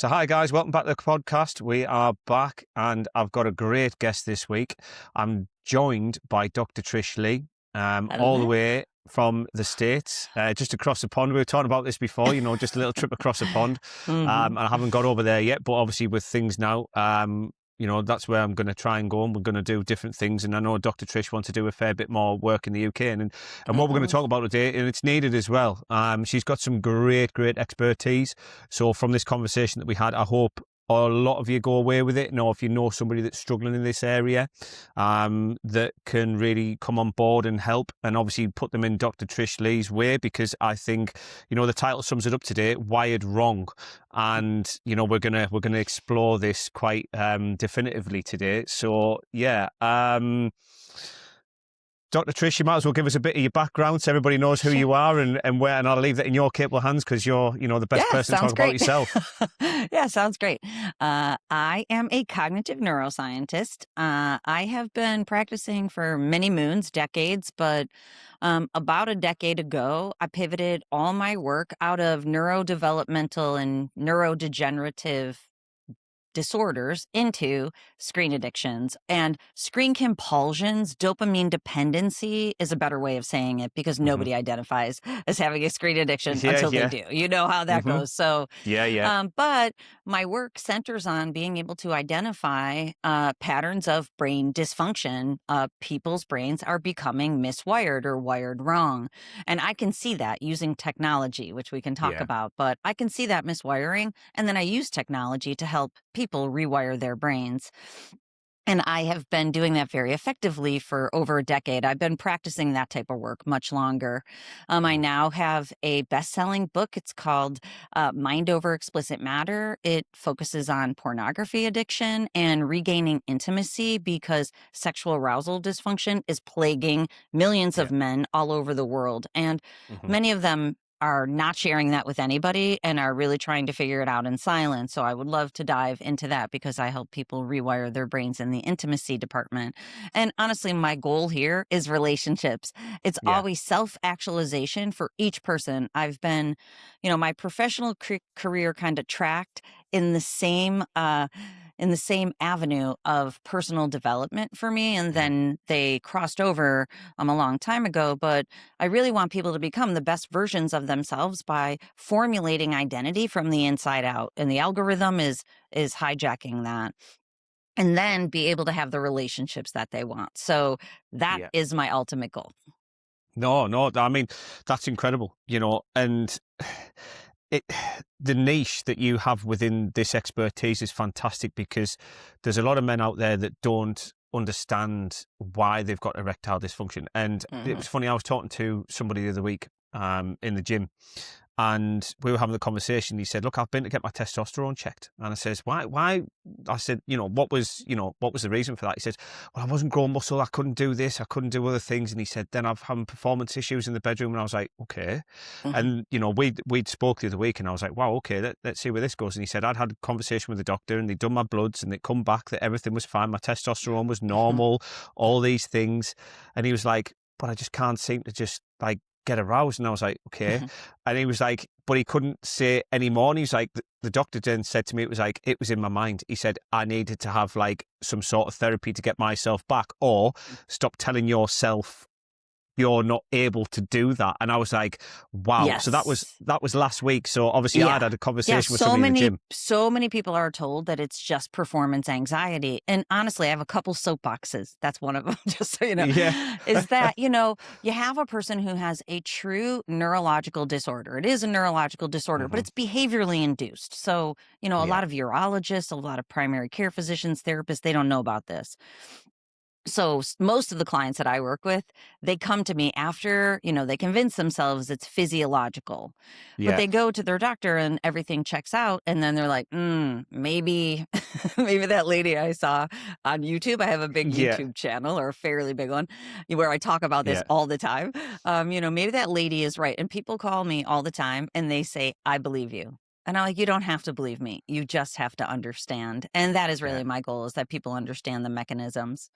So, hi guys, welcome back to the podcast. We are back, and I've got a great guest this week. I'm joined by Dr. Trish Lee, all the Hello. way from the States, just across the pond. We were talking about this before, just a little trip across the pond. hmm And I haven't got over there yet, but obviously with things now, that's where I'm going to try and go, and we're going to do different things. And I know Dr. Trish wants to do a fair bit more work in the UK, and what we're going to talk about today, and it's needed as well. She's got some great expertise. So from this conversation that we had, I hope a lot of you go away with it. If you know somebody that's struggling in this area, that can really come on board and help, and obviously put them in Dr. Trish Lee's way, because I think, the title sums it up today: Wired Wrong. And, we're gonna explore this quite definitively today. So yeah. Dr. Trish, you might as well give us a bit of your background so everybody knows who you are and where, and I'll leave that in your capable hands, because you're, the best Yeah, person to talk sounds about great. yourself. Yeah, sounds great. I am a cognitive neuroscientist. I have been practicing for many moons, decades, but about a decade ago, I pivoted all my work out of neurodevelopmental and neurodegenerative disorders into screen addictions and screen compulsions. Dopamine dependency is a better way of saying it, because Hmm. nobody identifies as having a screen addiction Yeah, until they yeah. do. You know how that Hmm. goes. So, Yeah, yeah. but my work centers on being able to identify patterns of brain dysfunction. People's brains are becoming miswired or wired wrong. And I can see that using technology, which we can talk Yeah. about, but I can see that miswiring. And then I use technology to help people rewire their brains. And I have been doing that very effectively for over a decade. I've been practicing that type of work much longer. I Mhm. now have a best-selling book. It's called Mind Over Explicit Matter. It focuses on pornography addiction and regaining intimacy, because sexual arousal dysfunction is plaguing millions Yeah. of men all over the world. And Hmm. many of them are not sharing that with anybody and are really trying to figure it out in silence. So I would love to dive into that, because I help people rewire their brains in the intimacy department. And honestly, my goal here is relationships. It's Yeah. always self-actualization for each person. I've been, my professional career kind of tracked in the same avenue of personal development for me. And Hmm. then they crossed over a long time ago. But I really want people to become the best versions of themselves by formulating identity from the inside out. And the algorithm is hijacking that. And then be able to have the relationships that they want. So that Yeah. is my ultimate goal. No, I mean, that's incredible, and it, the niche that you have within this expertise is fantastic, because there's a lot of men out there that don't understand why they've got erectile dysfunction. And it hmm was funny, I was talking to somebody the other week in the gym, and we were having the conversation. He said, "Look, I've been to get my testosterone checked." And I says, "Why?" I said, what was the reason for that?" He said, "Well, I wasn't growing muscle. I couldn't do this. I couldn't do other things." And he said, "Then I've having performance issues in the bedroom." And I was like, "Okay." hmm And we'd spoke the other week, and I was like, "Wow, okay, let's see where this goes." And he said, "I'd had a conversation with the doctor, and they'd done my bloods, and they'd come back that everything was fine. My testosterone was hmm normal, all these things." And he was like, "But I just can't seem to just like get aroused." And I was like, "Okay." And he was like, but he couldn't say any more. And he was like, the doctor then said to me, it was like, it was in my mind. He said, I needed to have like some sort of therapy to get myself back, or stop telling yourself you're not able to do that. And I was like, wow. So that was Yes. last week. So obviously I'd Yeah. had a Yeah, conversation with somebody in the gym. so many people are told that it's just performance anxiety. And honestly, I have a couple soapboxes. That's one of them, just so you know, Yeah. is that, you have a person who has a true neurological disorder. It is a neurological disorder, but Hmm. it's behaviorally induced. So, a Yeah. lot of urologists, a lot of primary care physicians, therapists, they don't know about this. So most of the clients that I work with, they come to me after, they convince themselves it's physiological, but Yeah. they go to their doctor and everything checks out. And then they're like, maybe, maybe that lady I saw on YouTube, I have a big Yeah. YouTube channel, or a fairly big one, where I talk about this Yeah. all the time. Maybe that lady is right. And people call me all the time and they say, I believe you. And I'm like, you don't have to believe me. You just have to understand. And that is Yeah. really my goal, is that people understand the mechanisms.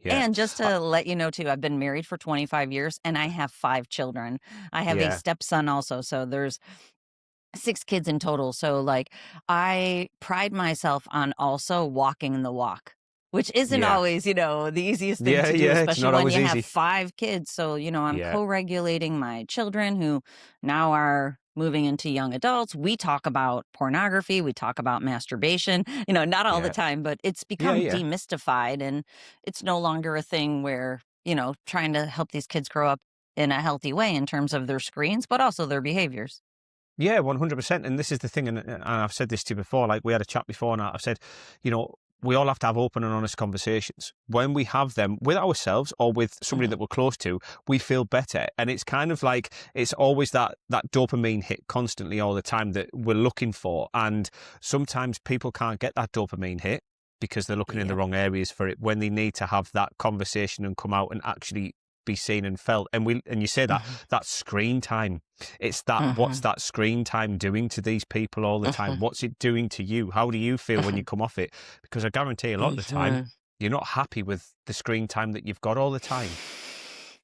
Yeah. And just to let you know too, I've been married for 25 years and I have 5 children. I have a Yeah. stepson also. So there's 6 kids in total, so, like, I pride myself on also walking the walk, which isn't Yeah. always, the easiest thing Yeah, to do, yeah, it's especially not when always you have easy. 5 kids, so, I'm Yeah, co-regulating my children who now are moving into young adults. We talk about pornography, we talk about masturbation, not all the yeah. time, but it's Yeah, become yeah. demystified, and it's no longer a thing where, trying to help these kids grow up in a healthy way in terms of their screens, but also their behaviors. Yeah, 100%. And this is the thing, and I've said this to you before, like we had a chat before, and I've said, you know, we all have to have open and honest conversations. When we have them with ourselves or with somebody Mhm. that we're close to, we feel better. And it's kind of like it's always that dopamine hit constantly all the time that we're looking for. And sometimes people can't get that dopamine hit because they're looking in the Yep. wrong areas for it when they need to have that conversation and come out and actually be seen and felt. And you say Mhm. that screen time, it's that, what's Mhm. that screen time doing to these people all the time? Mhm. What's it doing to you? How do you feel when you Mhm. come off it? Because I guarantee a lot of the time, Mhm. you're not happy with the screen time that you've got all the time.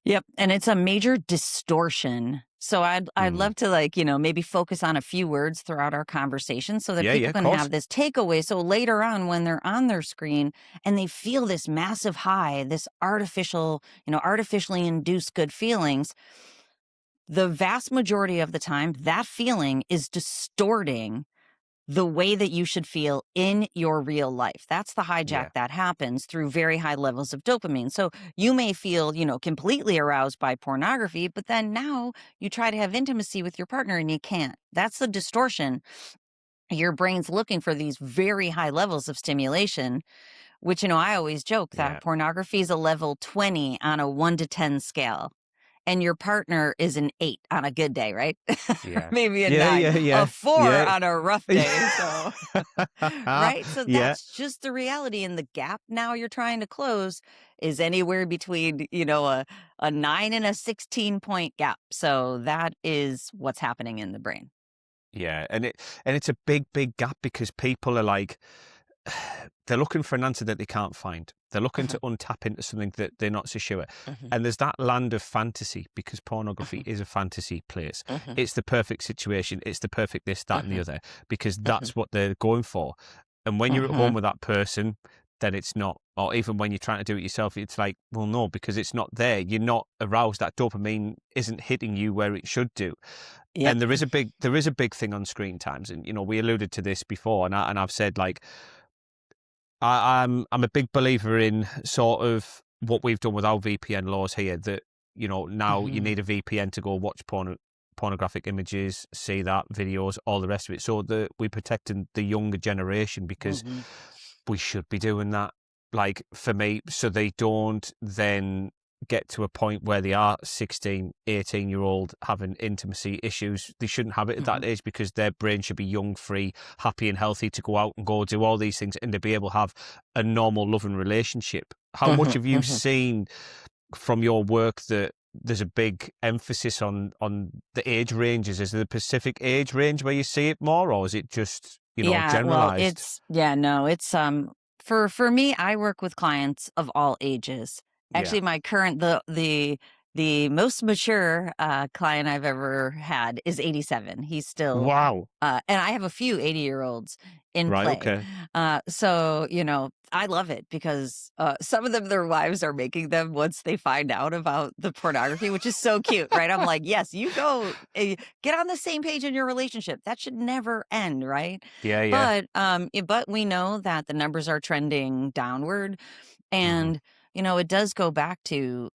Yep, and it's a major distortion. So I'd Mm. love to, maybe focus on a few words throughout our conversation so that Yeah, yeah, people of can course. have this takeaway. So later on when they're on their screen and they feel this massive high, this artificial, artificially induced good feelings, the vast majority of the time that feeling is distorting the way that you should feel in your real life. That's the hijack Yeah, that happens through very high levels of dopamine. So you may feel, completely aroused by pornography, but then now you try to have intimacy with your partner and you can't. That's the distortion. Your brain's looking for these very high levels of stimulation, which, I always joke that yeah, pornography is a level 20 on a 1 to 10 scale and your partner is an 8 on a good day, right? yeah. Maybe a Yeah, 9, yeah, a yeah, 4 yeah. on a rough day, so right? So Yeah, that's just the reality, and the gap now you're trying to close is anywhere between, a 9 and a 16-point gap, so that is what's happening in the brain. yeah. And it's a big, big gap because people are like, they're looking for an answer that they can't find. They're looking Mhm, to untap into something that they're not so sure. mhm, And there's that land of fantasy because pornography mhm, is a fantasy place. mhm, It's the perfect situation. It's the perfect this, that, and the mhm, other because mhm, that's what they're going for. And when you're at home mhm, with that person, then it's not. Or even when you're trying to do it yourself, it's like, well, no, because it's not there. You're not aroused. That dopamine isn't hitting you where it should do. yep, And there is a big thing on screen times. And we alluded to this before, and I've said like I'm a big believer in sort of what we've done with our VPN laws here. That now you mhm, need a VPN to go watch pornographic images, see that videos, all the rest of it, so that we're protecting the younger generation because mhm, we should be doing that. Like for me, so they don't then get to a point where they are 16, 18-year old having intimacy issues. They shouldn't have it at that mhm. age because their brain should be young, free, happy and healthy to go out and go do all these things and to be able to have a normal loving relationship. How much Mhm, have you mhm. seen from your work that there's a big emphasis on the age ranges? Is there a specific age range where you see it more, or is it just, Yeah, well, generalized? it's yeah, no, it's for me, I work with clients of all ages. Yeah. Actually, my current the most mature client I've ever had is 87. He's still Wow. and I have a few 80-year-olds in Right. play. Okay. So, I love it because some of them, their wives are making them once they find out about the pornography, which is so cute, right? I'm like, yes, you go get on the same page in your relationship. That should never end, right? Yeah. Yeah. But we know that the numbers are trending downward. Hmm. And, it does go back to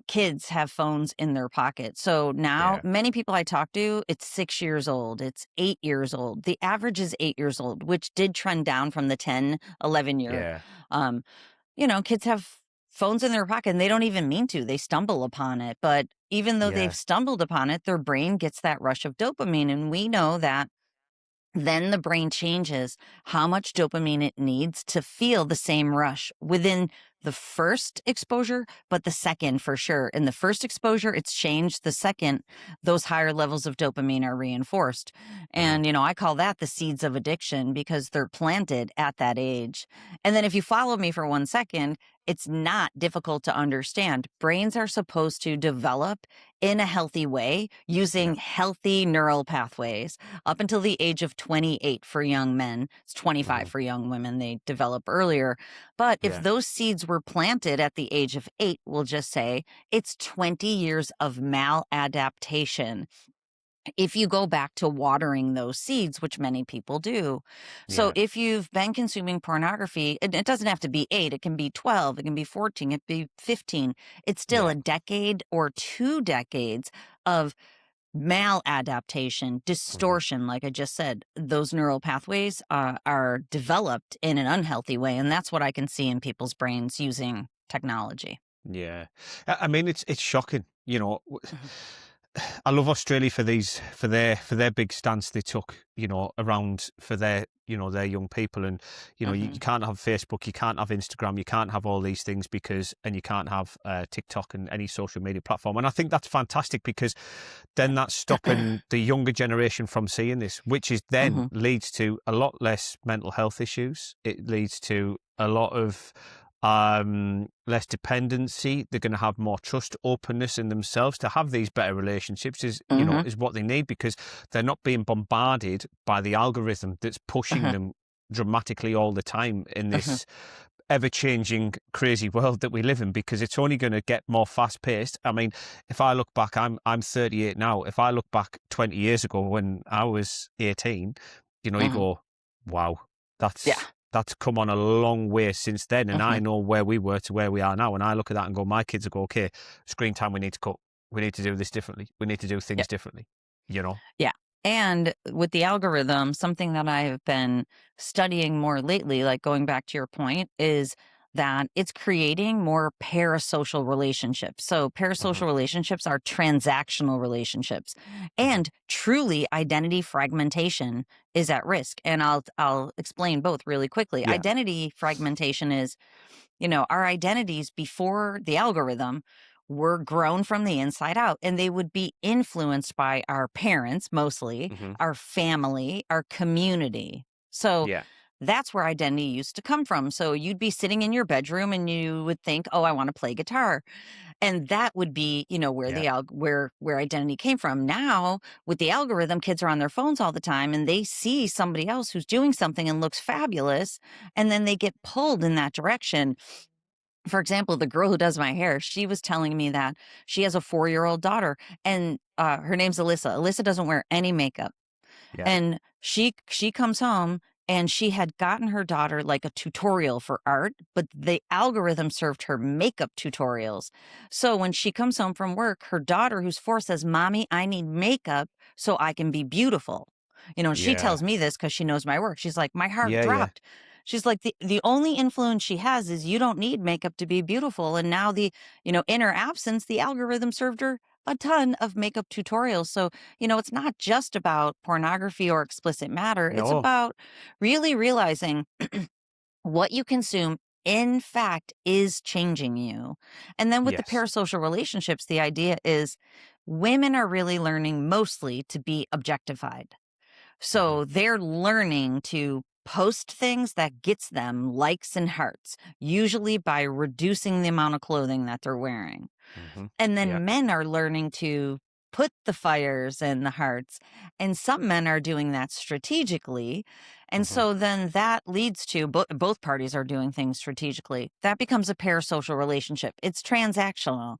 kids have phones in their pocket. So now Yeah. many people I talk to, it's 6 years old, it's 8 years old. The average is 8 years old, which did trend down from the 10, 11 year. Yeah. Um, kids have phones in their pocket and they don't even mean to. They stumble upon it. But even though they've Yeah. stumbled upon it, their brain gets that rush of dopamine. And we know that then the brain changes how much dopamine it needs to feel the same rush within the first exposure, but the second for sure. In the first exposure, it's changed. The second, those higher levels of dopamine are reinforced. Mm. And, I call that the seeds of addiction because they're planted at that age. And then if you follow me for 1 second, it's not difficult to understand. Brains are supposed to develop in a healthy way Yeah. using healthy neural pathways up until the age of 28 for young men. It's 25 Hmm. for young women. They develop earlier. But if Yeah. those seeds were planted at the age of 8, we'll just say it's 20 years of maladaptation if you go back to watering those seeds, which many people do. So Yeah. if you've been consuming pornography, it doesn't have to be 8, it can be 12, it can be 14, it can be 15. It's still Yeah. a decade or 2 decades of maladaptation, Hmm. distortion. Like I just said, those neural pathways are developed in an unhealthy way. And that's what I can see in people's brains using technology. Yeah. I mean, it's shocking. Mhm. I love Australia for their big stance they took, around for their young people. And you Mhm. can't have Facebook, you can't have Instagram, you can't have all these things and you can't have TikTok and any social media platform. And I think that's fantastic, because then that's stopping the younger generation from seeing this, which is then Mhm. leads to a lot less mental health issues. It leads to a lot of less dependency. They're going to have more trust, openness in themselves to have these better relationships. Mhm. Is what they need, because they're not being bombarded by the algorithm that's pushing Mhm. them dramatically all the time in Mhm. this ever-changing, crazy world that we live in, because it's only going to get more fast-paced. I mean, if I look back, I'm 38 now. If I look back 20 years ago when I was 18, you Mhm. go, wow, Yeah. that's come on a long way since then. And I Mhm. know where we were to where we are now. And I look at that and go, my kids will go, okay, screen time we need to cut. We need to do this differently. We need to do Yeah. things differently, you know? Yeah. And with the algorithm, something that I've been studying more lately, like going back to your point, is that it's creating more parasocial relationships. So, Hmm. parasocial relationships are transactional relationships, Hmm. and truly identity fragmentation is at risk. And I'll explain both really quickly. Yeah. Identity fragmentation is our identities before the algorithm were grown from the inside out, and they would be influenced by our parents, mostly, Hmm. our family, our community. So Yeah. that's where identity used to come from. So you'd be sitting in your bedroom and you would think, "Oh, I want to play guitar." And that would be, where Yeah. where identity came from. Now, with the algorithm, kids are on their phones all the time and they see somebody else who's doing something and looks fabulous, and then they get pulled in that direction. For example, the girl who does my hair, she was telling me that she has a 4-year-old daughter, and her name's Alyssa. Alyssa doesn't wear any makeup. Yeah. And she comes home and she had gotten her daughter like a tutorial for art, but the algorithm served her makeup tutorials. So when she comes home from work, her daughter, who's 4, says, "Mommy, I need makeup so I can be beautiful." And she Yeah. tells me this because she knows my work. She's like, my heart Yeah. Yeah. dropped. She's like, the only influence she has is you don't need makeup to be beautiful. And now in her absence, the algorithm served her a ton of makeup tutorials. So it's not just about pornography or explicit matter. It's No. about really realizing what you consume, in fact, is changing you. And then with the Yes. parasocial relationships, the idea is women are really learning mostly to be objectified. Hmm. So they're learning to post things that gets them likes and hearts, usually by reducing the amount of clothing that they're wearing. Hmm. And Yeah. then men are learning to put the fires and the hearts. And some men are doing that strategically. And Hmm. so then that leads to both parties are doing things strategically. That becomes a parasocial relationship. It's transactional.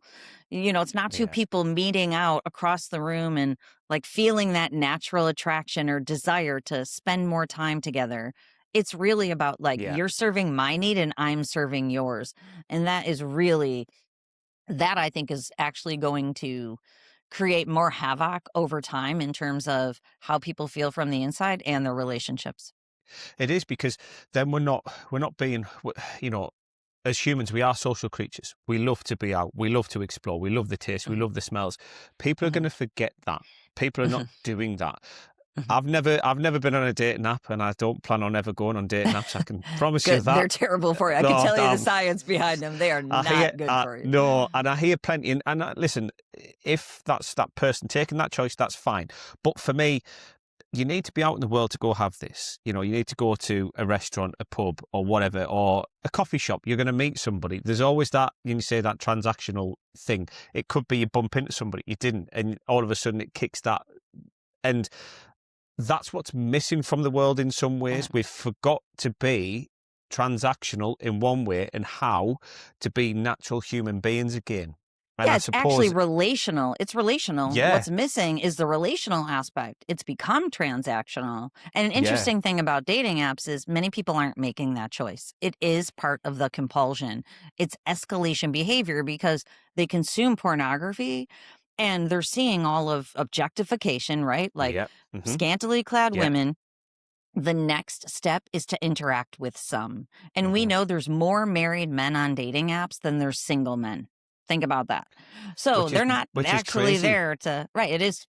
It's not two Yeah. people meeting out across the room and like feeling that natural attraction or desire to spend more time together. It's really about like Yeah. you're serving my need and I'm serving yours. And that I think is actually going to create more havoc over time in terms of how people feel from the inside and their relationships. It is, because then we're not being, as humans, we are social creatures. We love to be out. We love to explore. We love the taste. We Mhm, love the smells. People are going mhm, to forget that. People are not mhm, doing that. mhm. I've never been on a dating app, and I don't plan on ever going on dating apps. I can promise you Good. that. They're terrible for you. I can No, tell you the damn. science behind them. They are I hear, not good for you. no, and I hear plenty. And listen, if that's that person taking that choice, that's fine. But for me, you need to be out in the world to go have this. You know, you need to go to a restaurant, a pub, or whatever, or a coffee shop. You're going to meet somebody. There's always that, you say, that transactional thing. It could be you bump into somebody, you didn't, and all of a sudden it kicks that. And that's what's missing from the world in some Uh, ways. We've forgot to be transactional in one way and how to be natural human beings again. And Yeah, I it's actually suppose, relational. It's relational. yeah, What's missing is the relational aspect. It's become transactional. And an yeah, interesting thing about dating apps is many people aren't making that choice. It is part of the compulsion. It's escalation behavior because they consume pornography and they're seeing all of objectification, right? Like yeah, hmm, scantily clad yeah, women. The next step is to interact with some. And we hmm, know there's more married men on dating apps than there's single men. Think about that. So which is they're not which is actually crazy. there to, right. It's,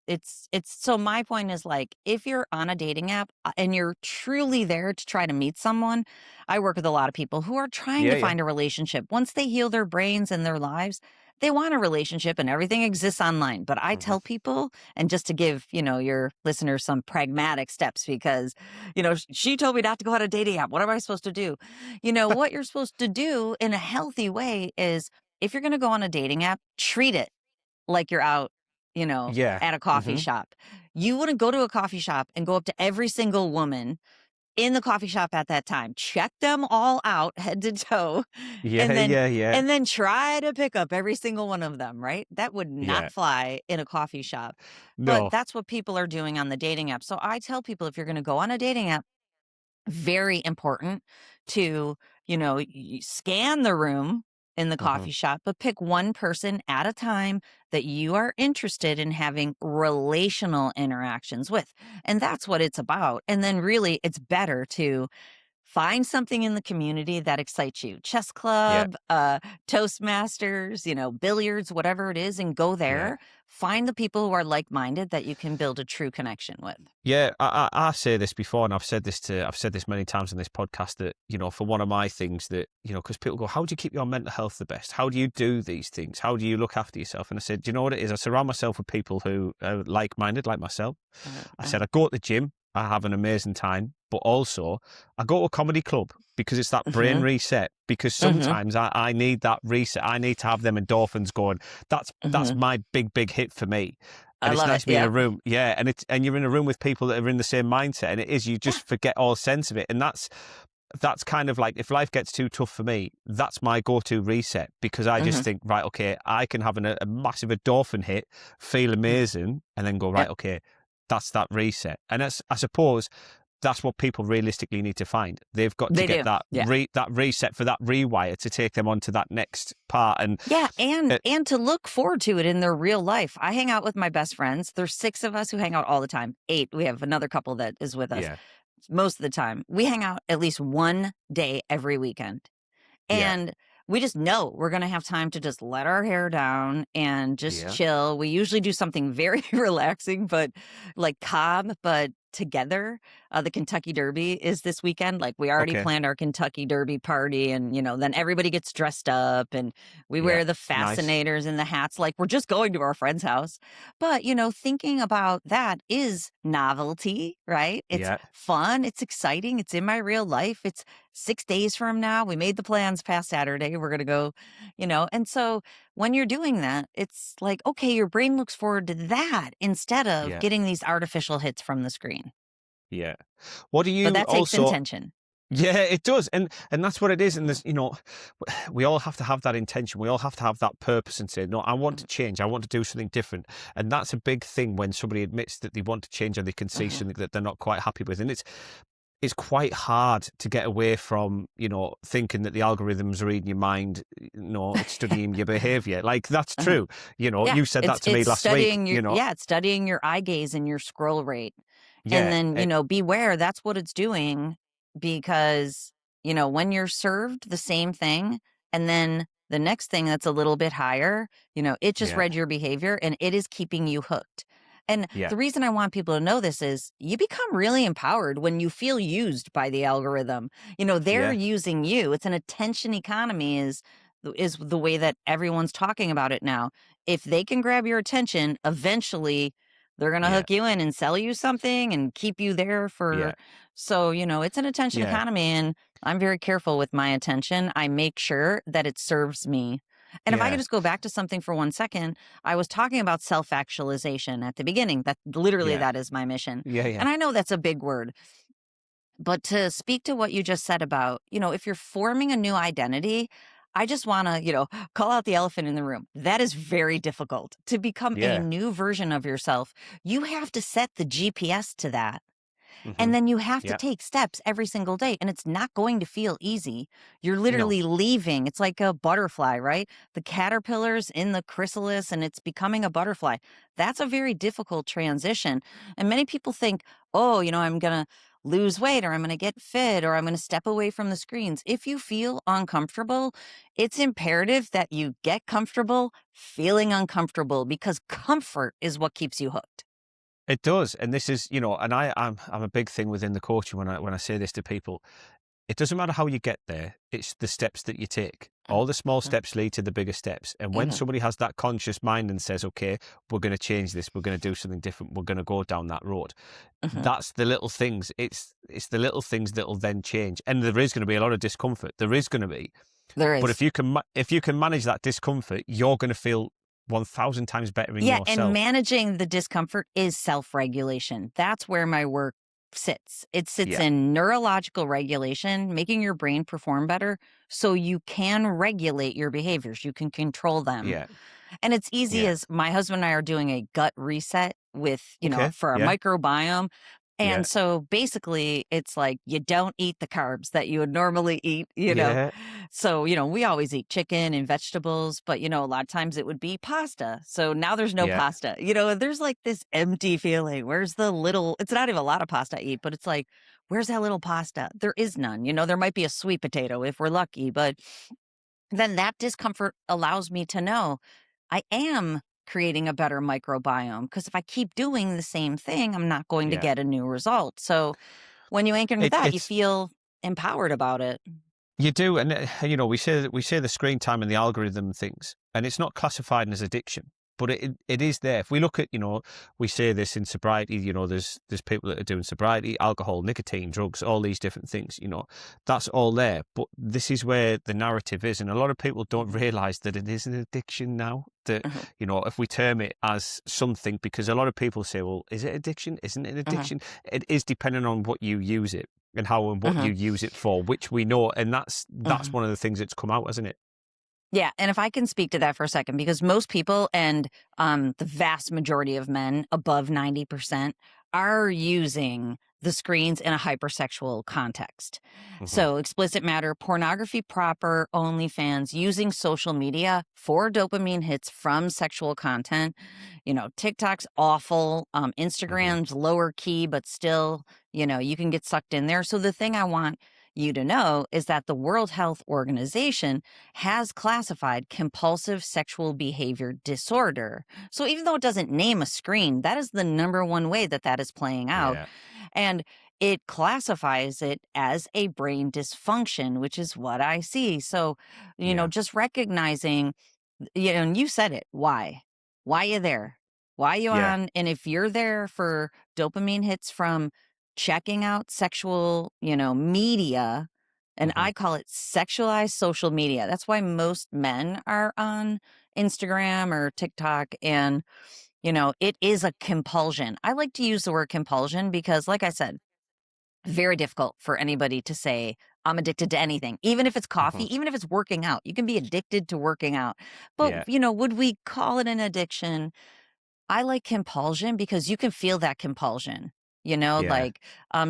so my point is like, if you're on a dating app and you're truly there to try to meet someone, I work with a lot of people who are trying Yeah, to yeah, find a relationship. Once they heal their brains and their lives, they want a relationship and everything exists online. But I hmm, tell people, and just to give, your listeners some pragmatic steps because she told me not to go on a dating app. What am I supposed to do? What you're supposed to do in a healthy way is if you're going to go on a dating app, treat it like you're out, yeah, at a coffee hmm, shop. You wouldn't go to a coffee shop and go up to every single woman in the coffee shop at that time. Check them all out head to toe yeah, and then yeah, yeah, and then try to pick up every single one of them, right? That would yeah. not fly in a coffee shop. But No, that's what people are doing on the dating app. So I tell people if you're going to go on a dating app, very important to, scan the room in the hmm, coffee shop, but pick one person at a time that you are interested in having relational interactions with. And that's what it's about. And then really, it's better to find something in the community that excites you. Chess yeah, club, Toastmasters, billiards, whatever it is, and go yeah. there. Find the people who are like minded that you can build a true connection with. Yeah, I say this before, and I've said this many times on this podcast that, for one of my things that, because people go, how do you keep your mental health the best? How do you do these things? How do you look after yourself? And I said, do you know what it is? I surround myself with people who are like-minded, like myself. Uh, I uh, said, I go to the gym, I have an amazing time, but also I go to a comedy club because it's that brain mhm, reset. Because mhm, sometimes I need that reset. I need to have them endorphins going. That's mhm. my big hit for me. I And it's love it. nice to be in Yeah. a room, yeah, and you're in a room with people that are in the same mindset, and it is, you Yeah. just forget all sense of it, and that's kind of like, if life gets too tough for me, that's my go-to reset, because I just Mhm, think, right, okay, I can have a massive endorphin hit, feel mm, amazing, and then go, right, yep, okay, that's that reset. And I suppose that's what people realistically need to find. They've got to they get do. that Yeah. that reset for that rewire to take them on to that next part. And Yeah, and uh, and to look forward to it in their real life. I hang out with my best friends. There's 6 of us who hang out all the time. 8. We have another couple that is with us yeah, most of the time. We hang out at least one day every weekend. yeah, And we just know we're gonna have time to just let our hair down and just yeah, chill. We usually do something very relaxing, but like calm, but together. The Kentucky Derby is this weekend. Like we already okay, planned our Kentucky Derby party, and then everybody gets dressed up and we yeah, wear the nice, fascinators and the hats. Like we're just going to our friend's house. But thinking about that is novelty, right? It's yeah. fun, it's exciting, it's in my real life. It's 6 days from now. We made the plans past Saturday. We're going to go, and so when you're doing that, it's like, okay, your brain looks forward to that instead of Yeah, getting these artificial hits from the screen. yeah. What do But you that takes also? intention. Yeah, it does, and that's what it is. And there's, we all have to have that intention. We all have to have that purpose and say, no, I want Mhm, to change. I want to do something different. And that's a big thing when somebody admits that they want to change and they can see mhm, something that they're not quite happy with. And it's quite hard to get away from, thinking that the algorithms are reading your mind, it's studying your behavior. Like, that's uh-huh. true. Yeah, You said that to me it's last week. studying it's studying your eye gaze and your scroll rate. And Yeah, then, beware, that's what it's doing because, when you're served the same thing and then the next thing that's a little bit higher, it just yeah, read your behavior and it is keeping you hooked. And yeah, the reason I want people to know this is you become really empowered when you feel used by the algorithm. They're yeah, using you. It's an attention economy is the way that everyone's talking about it now. If they can grab your attention, eventually They're gonna Yeah. hook you in and sell you something and keep you there Yeah. for so, it's an attention Yeah. economy, and I'm very careful with my attention. I make sure that it serves me. And if I could Yeah. just go back to something for 1 second, I was talking about self-actualization at the beginning. That literally Yeah. that is my mission. Yeah. Yeah. And I know that's a big word, but to speak to what you just said about, if you're forming a new identity, I just want to, call out the elephant in the room. That is very difficult. To become a Yeah. new version of yourself, you have to set the GPS to that. Hmm. And then you have to Yeah. take steps every single day, and it's not going to feel easy. You're No. literally leaving. It's like a butterfly, right? The caterpillar's in the chrysalis and it's becoming a butterfly. That's a very difficult transition. And many people think, oh, I'm going to lose weight or I'm going to get fit or I'm going to step away from the screens. If you feel uncomfortable, it's imperative that you get comfortable feeling uncomfortable because comfort is what keeps you hooked. It does, and this is, and I'm a big thing within the coaching when I say this to people. It doesn't matter how you get there; it's the steps that you take. All the small Mhm, steps lead to the bigger steps. And when mhm, somebody has that conscious mind and says, "Okay, we're going to change this. We're going to do something different. We're going to go down that road," mhm. that's the little things. It's the little things that'll then change. And there is going to be a lot of discomfort. There is going to be, There but is. if you can manage that discomfort, you're going to feel 1,000 times better in Yeah, and yourself. managing the discomfort is self-regulation. That's where my work sits. It sits Yeah, in neurological regulation, making your brain perform better so you can regulate your behaviors. You can control them. yeah, And it's easy yeah. as my husband and I are doing a gut reset with, Okay. for our Yeah. microbiome. Yeah. And so basically, it's like you don't eat the carbs that you would normally eat. Yeah. So, we always eat chicken and vegetables, but, a lot of times it would be pasta. So now there's no Yeah. pasta. There's like this empty feeling. Where's the little, it's not even a lot of pasta I eat, but it's like, where's that little pasta? There is none. There might be a sweet potato if we're lucky, but then that discomfort allows me to know I am creating a better microbiome because if I keep doing the same thing, I'm not going to Yeah. get a new result. So when you anchor into that, you It's feel empowered about it. you do, and we say the screen time and the algorithm things, and it's not classified as addiction, but it is there. If we look at, we say this in sobriety. There's people that are doing sobriety, alcohol, nicotine, drugs, all these different things. That's all there. But this is where the narrative is, and a lot of people don't Mhm, realize that it is an addiction now. That mhm, if we term it as something, because a lot of people say, well, is it addiction? Isn't it mhm, addiction? It is depending on what you use it and how and what mhm, you use it for, which we know, and that's mhm. one of the things that's come out, hasn't it? Yeah, and if I can speak to that for a second, because most people and the vast majority of men, above 90%, are using the screens in a hypersexual context. Hmm. So, explicit matter, pornography proper, OnlyFans, using social media for dopamine hits from sexual content. TikTok's awful. Hmm. Instagram's lower key, but still, you can get sucked in there. So, the thing I want you to know is that the World Health Organization has classified compulsive sexual behavior disorder. So even though it doesn't name a screen, that is the number one way that that is playing out. Yeah. And it classifies it as a brain dysfunction, which is what I see. So, Yeah. just recognizing, and you said it, why? Why you there? Why you Yeah. on? And if you're there for dopamine hits from checking out sexual, media, and Hmm. I call it sexualized social media. That's why most men are on Instagram or TikTok. And, it is a compulsion. I like to use the word compulsion because, like I said, very difficult for anybody to say, I'm addicted to anything, even if it's Hmm. coffee, even if it's working out. You can be addicted to working out. But, Yeah. would we call it an addiction? I like compulsion because you can feel that compulsion. Yeah. Like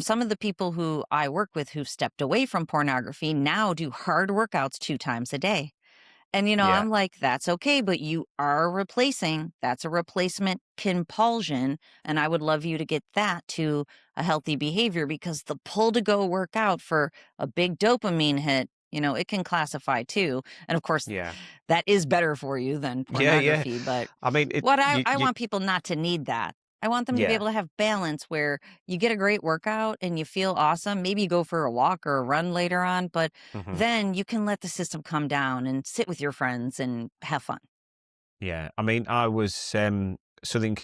some of the people who I work with who've stepped away from pornography now do hard workouts 2 times a day. And, Yeah. I'm like, that's okay, but you are replacing, that's a replacement compulsion. And I would love you to get that to a healthy behavior because the pull to go work out for a big dopamine hit, it can classify too. And of course, Yeah. that is better for you than Yeah. Yeah. pornography. But I mean, it. what I, You. I You. want people not to need that. I want them to be Yeah. able to have balance where you get a great workout and you feel awesome. Maybe you go for a walk or a run later on, but Hmm. then you can let the system come down and sit with your friends and have fun. Yeah. I mean, I was something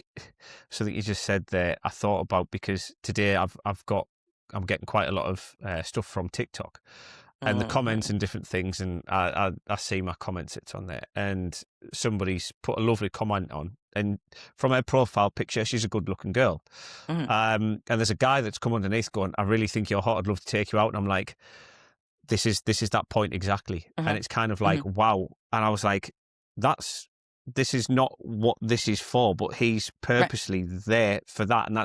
you just said there, I thought about, because today I'm getting quite a lot of stuff from TikTok, and the comments Mhm. and different things, and I see my comments, it's on there, and somebody's put a lovely comment on, and from her profile picture, she's a good looking girl. Mhm. And there's a guy that's come underneath going, I really think you're hot, I'd love to take you out. And I'm like, this is that point exactly. And Mhm. it's kind of like, Mhm. wow. And I was like, this is not what this is for, but he's Right. purposely there for that. And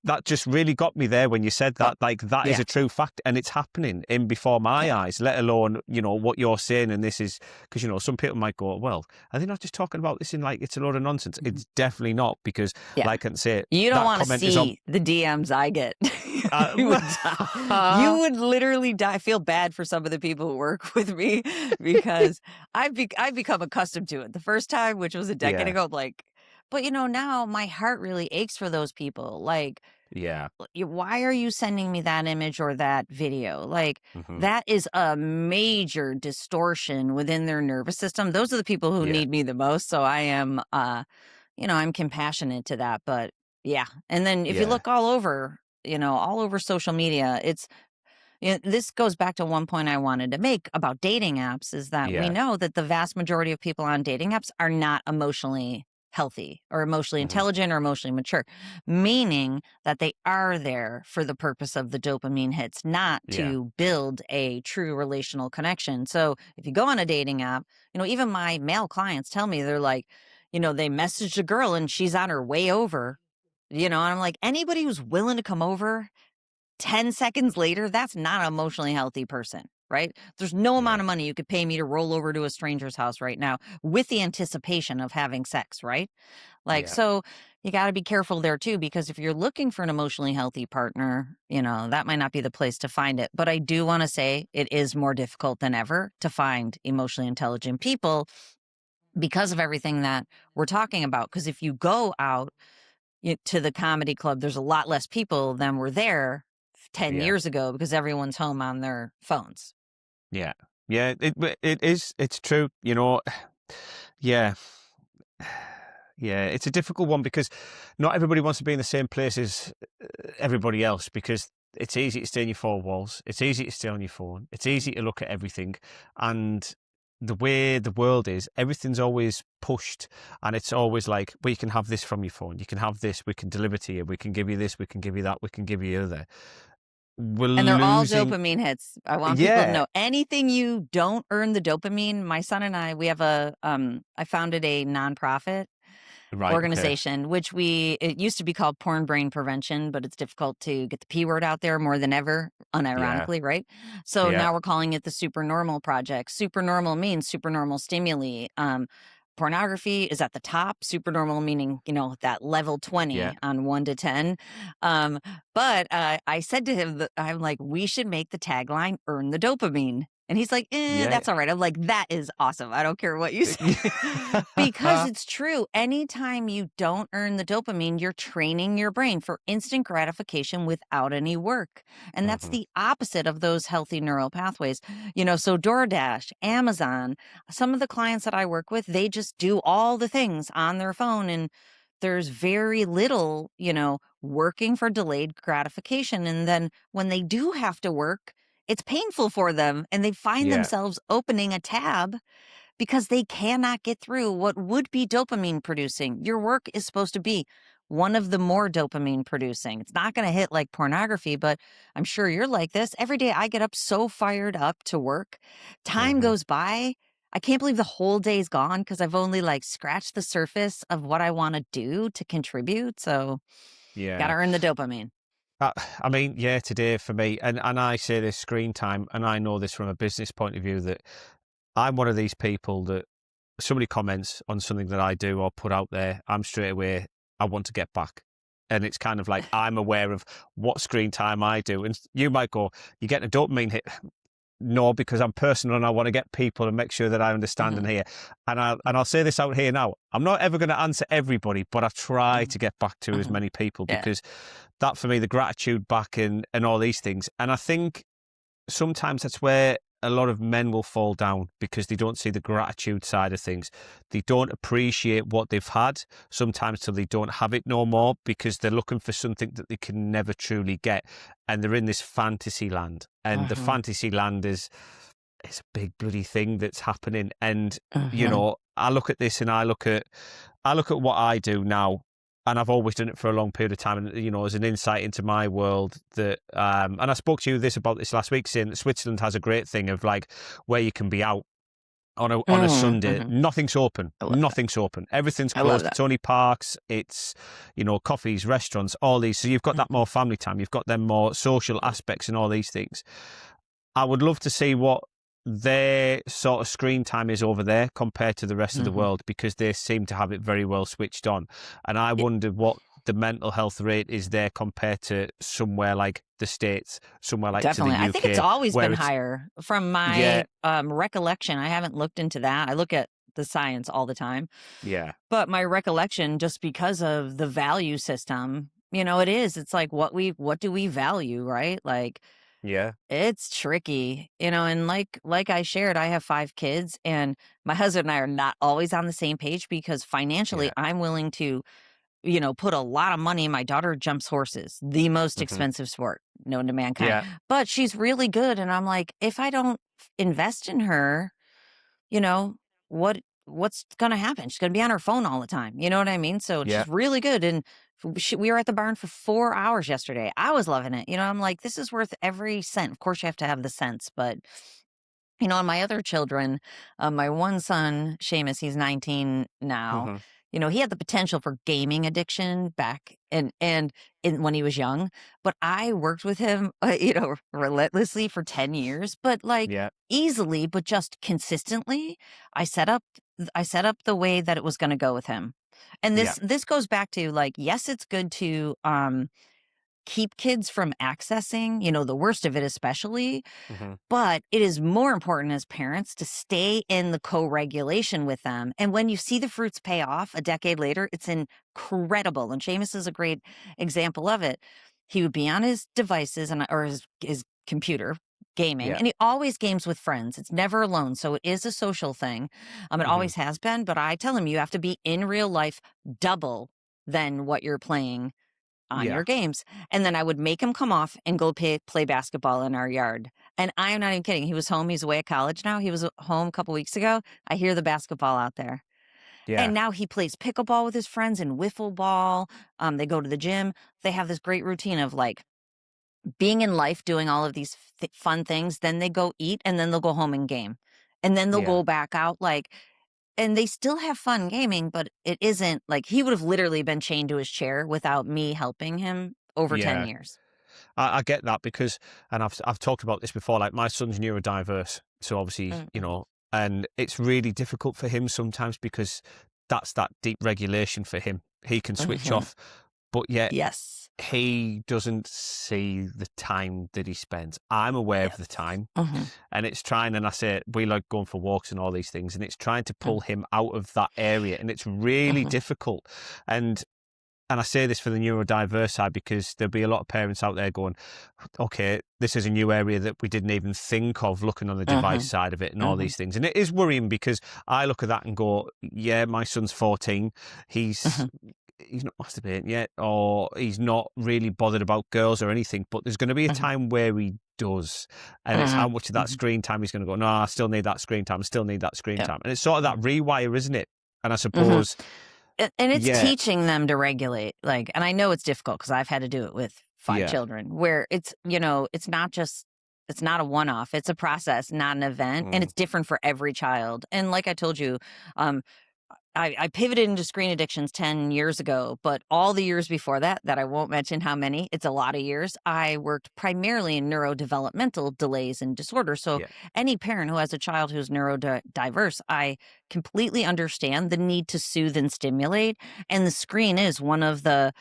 that just really got me there when you said Oh, that. Like, that is yeah. a true fact, and it's happening in before my Yeah. eyes, let alone, what you're saying. And this is because, some people might go, well, are they not just talking about this in like it's a load of nonsense? Mhm. It's definitely not, because Yeah. like I can say, You don't that wanna comment is on. see the DMs I get. You Uh, would die. You would literally die. I feel bad for some of the people who work with me because I've become accustomed to it. The first time, which was a decade yeah, ago, I'm like, but, now my heart really aches for those people. Like, yeah, why are you sending me that image or that video? Like, hmm, that is a major distortion within their nervous system. Those are the people who yeah, need me the most. So I am, I'm compassionate to that. But yeah. And then if you yeah, look all over social media, this goes back to one point I wanted to make about dating apps, is that we yeah, know that the vast majority of people on dating apps are not emotionally healthy or emotionally hmm, intelligent or emotionally mature, meaning that they are there for the purpose of the dopamine hits, not yeah, to build a true relational connection. So if you go on a dating app, even my male clients tell me, they're like, they messaged a girl and she's on her way over, and I'm like, anybody who's willing to come over 10 seconds later, that's not an emotionally healthy person, right? There's no amount yeah, of money you could pay me to roll over to a stranger's house right now with the anticipation of having sex, right? Like, yeah, so you got to be careful there too, because if you're looking for an emotionally healthy partner, that might not be the place to find it. But I do want to say it is more difficult than ever to find emotionally intelligent people because of everything that we're talking about. Because if you go out to the comedy club, there's a lot less people than were there 10 yeah, years ago because everyone's home on their phones. yeah, yeah. It's true. Yeah. Yeah, it's a difficult one, because not everybody wants to be in the same place as everybody else, because it's easy to stay in your four walls. It's easy to stay on your phone. It's easy to look at everything. And the way the world is, everything's always pushed, and it's always like, well, you can have this from your phone. You can have this. We can deliver to you. We can give you this. We can give you that. We can give you the other. We're And they're all losing. dopamine hits. I want people to Yeah. know anything you don't earn the dopamine. My son and I, we have I founded a nonprofit Right. Okay. organization, which it used to be called Porn Brain Prevention, but it's difficult to get the P word out there more than ever, Yeah. unironically, right? So Yeah. now we're calling it the Supernormal Project. Supernormal means supernormal stimuli. Pornography is at the top, supernormal meaning, that level Yeah. 20 on 1 to 10. Um, but I said to him that I'm like, we should make the tagline earn the dopamine. And he's like, Yeah. that's all right. I'm like, that is awesome. I don't care what you say. Because Yeah. it's true. Anytime you don't earn the dopamine, you're training your brain for instant gratification without any work. And that's Hmm. the opposite of those healthy neural pathways. So DoorDash, Amazon, some of the clients that I work with, they just do all the things on their phone, and there's very little, working for delayed gratification. And then when they do have to work, it's painful for them and they find Yeah. themselves opening a tab because they cannot get through what would be dopamine producing. Your work is supposed to be one of the more dopamine producing. It's not going to hit like pornography, but I'm sure you're like this. Every day I get up so fired up to work. Time Hmm. goes by. I can't believe the whole day's gone because I've only like scratched the surface of what I want to do to contribute. So, got to Yeah. earn the dopamine. I mean, yeah, today for me, and I say this screen time, and I know this from a business point of view, that I'm one of these people that somebody comments on something that I do or put out there, I'm straight away, I want to get back. And it's kind of like, I'm aware of what screen time I do. And you might go, you're getting a dopamine hit. No, because I'm personal and I want to get people and make sure that I understand Mhm, and hear. And I'll say this out here now. I'm not ever going to answer everybody, but I try mhm, to get back to as mhm. many people, Yeah. because that for me, the gratitude back and all these things. And I think sometimes that's where a lot of men will fall down because they don't see the gratitude side of things. They don't appreciate what they've had sometimes till they don't have it no more because they're looking for something that they can never truly get. And they're in this fantasy land. And the Mhm. fantasy land is it's a big bloody thing that's happening. And, Mhm. I look at this and I look at what I do now, and I've always done it for a long period of time. And as an insight into my world, that and I spoke to you about this last week, saying that Switzerland has a great thing of like where you can be out on a Mm, Sunday, mhm. nothing's open, I love that. everything's I love closed. that. It's only parks, it's coffees, restaurants, all these. So you've got that Mhm. more family time, you've got them more social aspects and all these things. I would love to see what their sort of screen time is over there compared to the rest of the Mhm. world because they seem to have it very well switched on. And I It wonder what the mental health rate is there compared to somewhere like the States, somewhere like to the definitely. I think it's UK, always where been it's, higher from my, yeah, recollection. I haven't looked into that. I look at the science all the time, yeah, but my recollection, just because of the value system, it is. It's like what do we value, right? Like, yeah, it's tricky, and like I shared, I have 5 kids, and my husband and I are not always on the same page because financially, yeah. I'm willing to put a lot of money. My daughter jumps horses, the most Hmm. expensive sport known to mankind, Yeah, but she's really good. And I'm like, if I don't invest in her, you know, what's going to happen? She's going to be on her phone all the time. You know what I mean? So yeah. she's really good. And we were at the barn for 4 hours yesterday. I was loving it. I'm like, this is worth every cent. Of course, you have to have the sense, but and my other children, my one son, Seamus, he's 19 now. Hmm. He had the potential for gaming addiction back when he was young, but I worked with him, relentlessly for 10 years, but like Yeah, easily, but just consistently. I set up, I set up the way that it was going to go with him. And yeah. this goes back to like, yes, it's good to, keep kids from accessing, the worst of it, especially, Hmm. but it is more important as parents to stay in the co-regulation with them. And when you see the fruits pay off a decade later, it's incredible. And Seamus is a great example of it. He would be on his devices or his computer gaming, Yeah. and he always games with friends. It's never alone. So it is a social thing. It Hmm. always has been. But I tell him you have to be in real life double than what you're playing on Yeah. your games. And then I would make him come off and go play basketball in our yard. And I am not even kidding. He was home. He's away at college now. He was home a couple weeks ago. I hear the basketball out there. Yeah. And now he plays pickleball with his friends and wiffle ball. They go to the gym. They have this great routine of like being in life, doing all of these fun things. Then they go eat and then they'll go home and game. And then they'll Yeah. go back out and they still have fun gaming, but it isn't like he would have literally been chained to his chair without me helping him over 10 Yeah. years. I get that because, and I've talked about this before. Like my son's neurodiverse, so obviously, Mhm. and it's really difficult for him sometimes because that's that deep regulation for him. He can switch Mhm. off, but yet Yes. he doesn't see the time that he spends. I'm aware of the Yes. time, Mhm. and it's trying. And I say we like going for walks and all these things, and it's trying to Mm. pull him out of that area, and it's really Mhm. difficult. And I say this for the neurodiverse side because there'll be a lot of parents out there going, okay, this is a new area that we didn't even think of looking on the device Mhm. side of it and all Mhm. these things. And it is worrying because I look at that and go, yeah, my son's 14. He's Mhm. he's not masturbating yet, or he's not really bothered about girls or anything, but there's going to be a Mhm. time where he does. And it's how Mhm. much of that Mhm. screen time he's going to go, no, I still need that screen time. I still need that screen Yep. time. And it's sort of that Mhm. rewire, isn't it? And I Mhm. suppose, And it's yeah, teaching them to regulate, like, and I know it's difficult because I've had to do it with 5 yeah. children where it's not a one-off, it's a process, not an event, and Mm, it's different for every child. And like I told you, um, I pivoted into screen addictions 10 years ago, but all the years before that I won't mention how many, it's a lot of years, I worked primarily in neurodevelopmental delays and disorders. So, yeah. any parent who has a child who's neurodiverse, I completely understand the need to soothe and stimulate. And the screen is one of the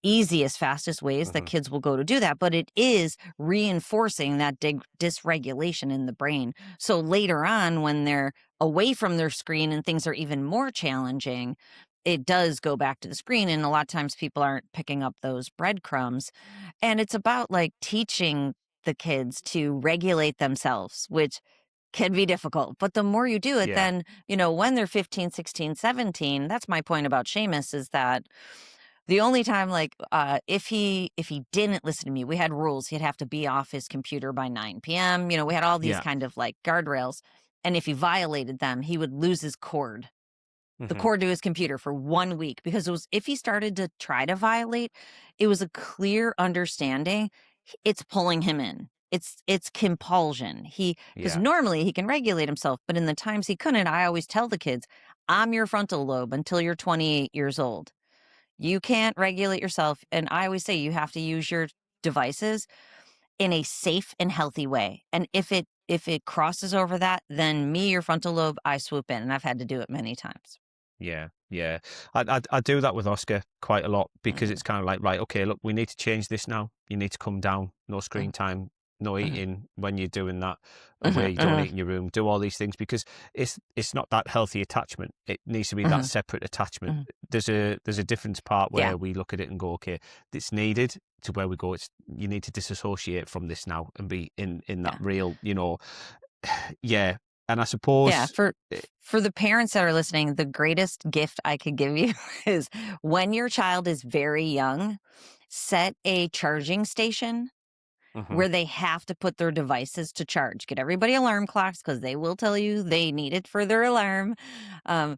easiest, fastest ways that Hmm. kids will go to do that. But it is reinforcing that dysregulation in the brain. So, later on, when they're away from their screen and things are even more challenging, it does go back to the screen. And a lot of times people aren't picking up those breadcrumbs. And it's about like teaching the kids to regulate themselves, which can be difficult. But the more you do it, Yeah. then, when they're 15, 16, 17, that's my point about Seamus is that the only time, like, if he didn't listen to me, we had rules. He'd have to be off his computer by 9 p.m. We had all these Yeah. kind of like guardrails. And if he violated them, he would lose his cord, the Hmm. cord to his computer for 1 week because if he started to try to violate, it was a clear understanding. It's pulling him in. It's compulsion. Because Yeah. normally he can regulate himself, but in the times he couldn't, I always tell the kids, I'm your frontal lobe until you're 28 years old. You can't regulate yourself. And I always say you have to use your devices in a safe and healthy way. And if it crosses over that, then me, your frontal lobe, I swoop in. And I've had to do it many times. Yeah, yeah. I do that with Oscar quite a lot because Mhm, it's kind of like, right, okay, look, we need to change this now. You need to come down. No mhm, screen time, no mhm, eating when you're doing that. mhm, Away, you don't mhm, eat in your room. Do all these things because it's not that healthy attachment. It needs to be that mhm, separate attachment. mhm. There's a difference part Yeah, where we look at it and go, okay, it's needed to where we go. It's you need to disassociate from this now and be in that yeah. real, yeah. And I Yeah, suppose, eh, for the parents that are listening, the greatest gift I could give you is when your child is very young, set a charging station mhm, where they have to put their devices to charge. Get everybody alarm clocks because they will tell you they need it for their alarm. Um,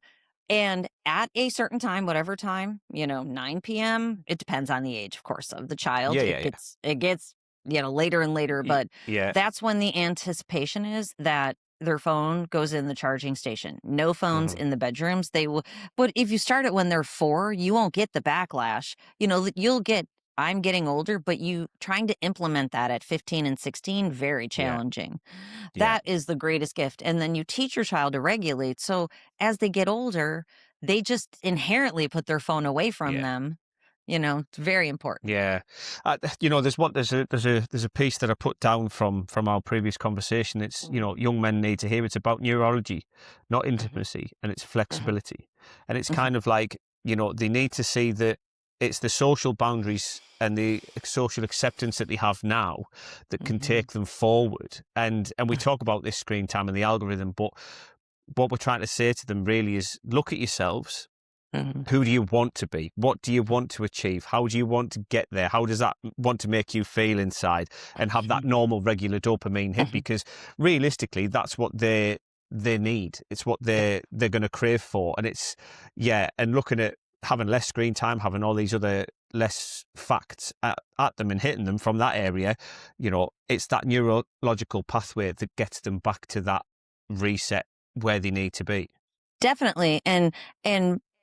and at a certain time, whatever time, 9 p.m., it depends on the age, of course, of the child. yeah, It yeah, yeah. gets, it gets, later and later, but Yeah. that's when the anticipation is that their phone goes in the charging station. No phones Mhm. in the bedrooms. They will, but if you start it when they're 4, you won't get the backlash. You'll get I'm getting older, but you trying to implement that at 15 and 16, very Yeah. challenging. Yeah. That is the greatest gift. And then you teach your child to regulate. So as they get older, they just inherently put their phone away from Yeah. them. It's very important. Yeah. There's a piece that I put down from our previous conversation. It's, Mhm, young men need to hear. It's about neurology, not mhm, intimacy, and it's mhm, flexibility. And it's mhm, kind of like, they need to see that it's the social boundaries and the social acceptance that they have now that can mhm, take them forward. And we talk about this screen time and the algorithm, but what we're trying to say to them really is look at yourselves. mhm, Who do you want to be? What do you want to achieve? How do you want to get there? How does that want to make you feel inside and have that mhm, normal, regular dopamine hit? mhm. Because realistically, that's what they need. It's what Yeah. they're going to crave for. And it's yeah. And looking at having less screen time, having all these other less facts at them and hitting them from that area, it's that neurological pathway that gets them back to that reset where they need to be. Definitely. And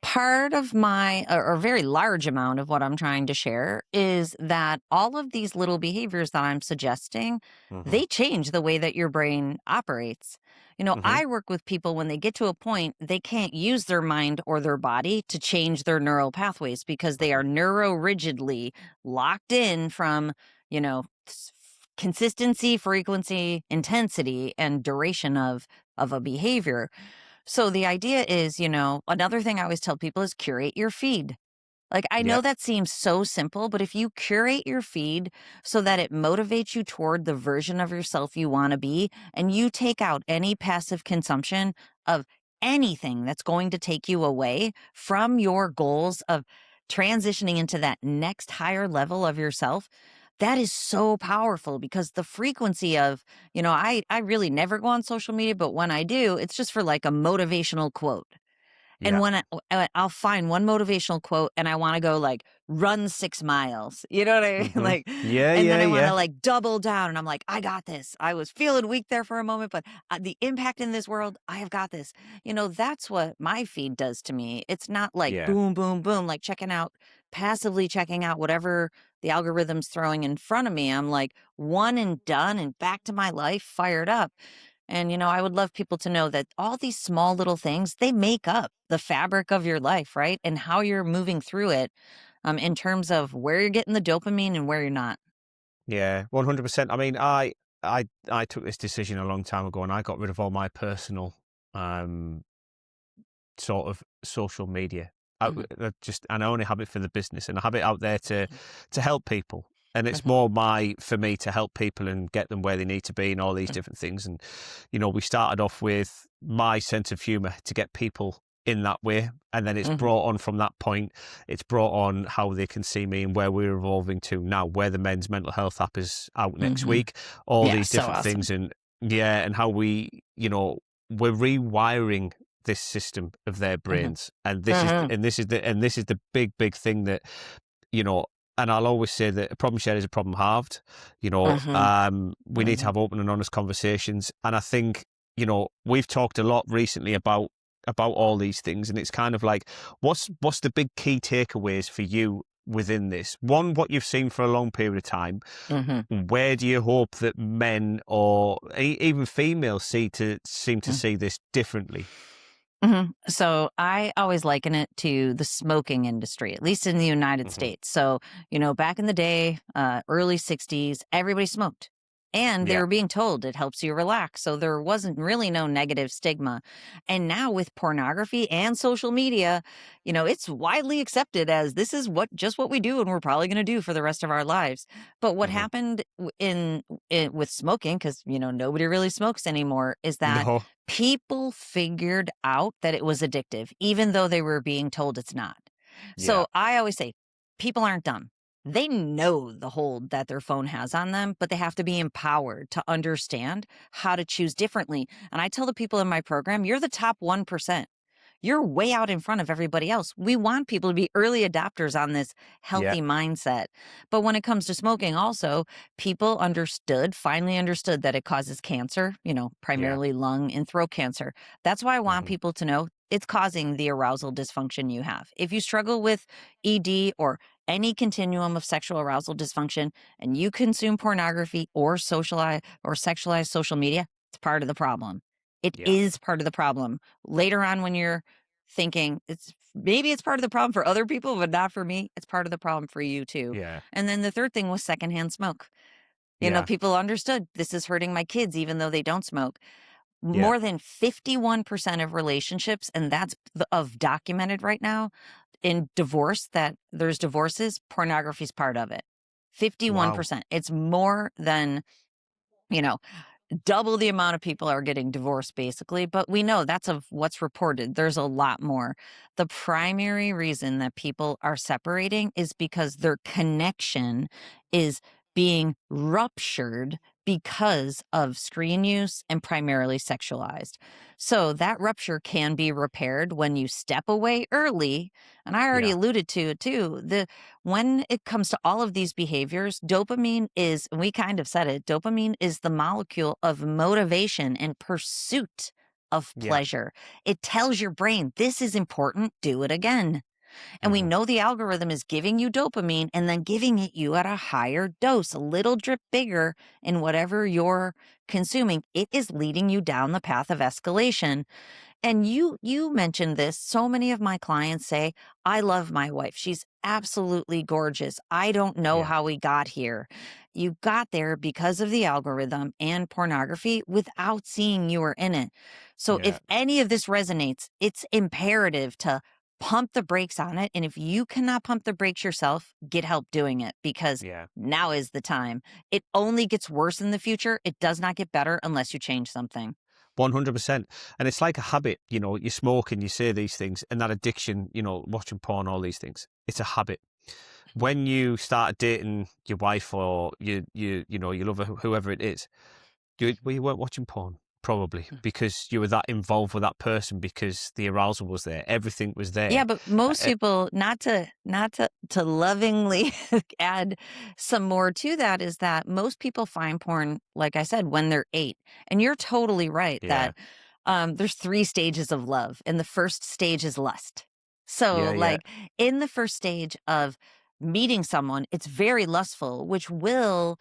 part of my or a very large amount of what I'm trying to share is that all of these little behaviors that I'm suggesting, Hmm. they change the way that your brain operates. Hmm. I work with people when they get to a point they can't use their mind or their body to change their neural pathways because they are neuro-rigidly locked in from, consistency, frequency, intensity, and duration of a behavior. So the idea is, another thing I always tell people is curate your feed. Like, I know Yep. that seems so simple, but if you curate your feed so that it motivates you toward the version of yourself you want to be, and you take out any passive consumption of anything that's going to take you away from your goals of transitioning into that next higher level of yourself, that is so powerful because the frequency of, I really never go on social media, but when I do, it's just for like a motivational quote. And Yeah. when I'll find one motivational quote and I wanna go, like, run 6 miles, you know what I mean? Hmm. Like, Yeah, and then yeah, I wanna, yeah, like, double down, and I'm like, "I got this. I was feeling weak there for a moment, but, the impact in this world, I have got this." That's what my feed does to me. It's not like yeah, boom, boom, boom, like passively checking out whatever the algorithm's throwing in front of me. I'm, like, one and done and back to my life, fired up. And, I would love people to know that all these small little things, they make up the fabric of your life, right? And how you're moving through it in terms of where you're getting the dopamine and where you're not. yeah. 100%. I mean, I took this decision a long time ago, and I got rid of all my personal um sort of social media. Mhm, And I only have it for the business, and I have it out there to help people. And it's Mhm, more for me to help people and get them where they need to be and all these different things. And, we started off with my sense of humor to get people in that way. And then it's mhm, brought on from that point, it's brought on how they can see me and where we're evolving to now, where the men's mental health app is out next mhm. week, all Yeah, these so different awesome. things. And yeah, and how we're rewiring this system of their Mhm, brains. And this is, mhm, this is the big, big thing that, you know, and I'll always say that a problem shared is a problem halved. mhm, We need to mhm, have open and honest conversations. And I think, we've talked a lot recently about all these things, and it's kind of like, what's the big key takeaways for you within this? One, what you've seen for a long period of time. mhm, Where do you hope that men or even females seem to mhm. see this differently? Mhm. So I always liken it to the smoking industry, at least in the United Hmm. States. So, back in the day, early 60s, everybody smoked. And they Yeah. were being told it helps you relax. So there wasn't really no negative stigma. And now with pornography and social media, it's widely accepted as this is just what we do and we're probably going to do for the rest of our lives. But what Hmm. happened with smoking, because, nobody really smokes anymore, is that No. people figured out that it was addictive, even though they were being told it's not. Yeah. So I always say people aren't dumb. They know the hold that their phone has on them, but they have to be empowered to understand how to choose differently. And I tell the people in my program, you're the top 1%. You're way out in front of everybody else. We want people to be early adopters on this Yeah. healthy mindset. But when it comes to smoking, also, people finally understood that it causes cancer, Yeah. primarily lung and throat cancer. That's why I want Hmm. people to know it's causing the arousal dysfunction you have. If you struggle with ED or any continuum of sexual arousal dysfunction and you consume pornography or sexualized social media, it's part of the problem. It Yeah. is part of the problem. Later on, when you're thinking it's part of the problem for other people, but not for me, it's part of the problem for you too. Yeah. And then the third thing was secondhand smoke. Yeah. People understood this is hurting my kids, even though they don't smoke. Yeah. More than 51% of relationships, and that's of documented right now in divorce, that there's divorces, pornography's part of it. Wow. 51%. It's more than, you know, double the amount of people are getting divorced basically, but we know that's of what's reported. There's a lot more. The primary reason that people are separating is because their connection is being ruptured because of screen use and primarily sexualized. So that rupture can be repaired when you step away early. And I already Yeah. alluded to it too. When it comes to all of these behaviors, dopamine is, and we kind of said it, dopamine is the molecule of motivation and pursuit of Yeah. pleasure. It tells your brain, this is important, do it again. And we Hmm. know the algorithm is giving you dopamine and then giving it you at a higher dose, a little drip bigger in whatever you're consuming. It is leading you down the path of escalation. And you mentioned this. So many of my clients say, "I love my wife. She's absolutely gorgeous. I don't know Yeah. how we got here." You got there because of the algorithm and pornography without seeing you were in it. So Yeah. if any of this resonates, it's imperative to pump the brakes on it. And if you cannot pump the brakes yourself, get help doing it, because Yeah. now is the time. It only gets worse in the future. It does not get better unless you change something. 100%. And it's like a habit, you smoke and you say these things, and that addiction, watching porn, all these things, it's a habit. When you start dating your wife or you love whoever it is, you weren't watching porn, probably because you were that involved with that person, because the arousal was there, everything was Yeah, there. but most Uh, people, not to lovingly add some more to that, is that most people find porn, like I said, when they're 8. And you're totally right yeah. that there's 3 stages of love, and the first stage is lust. So, Yeah. Yeah. like, in the first stage of meeting someone, it's very lustful, which will,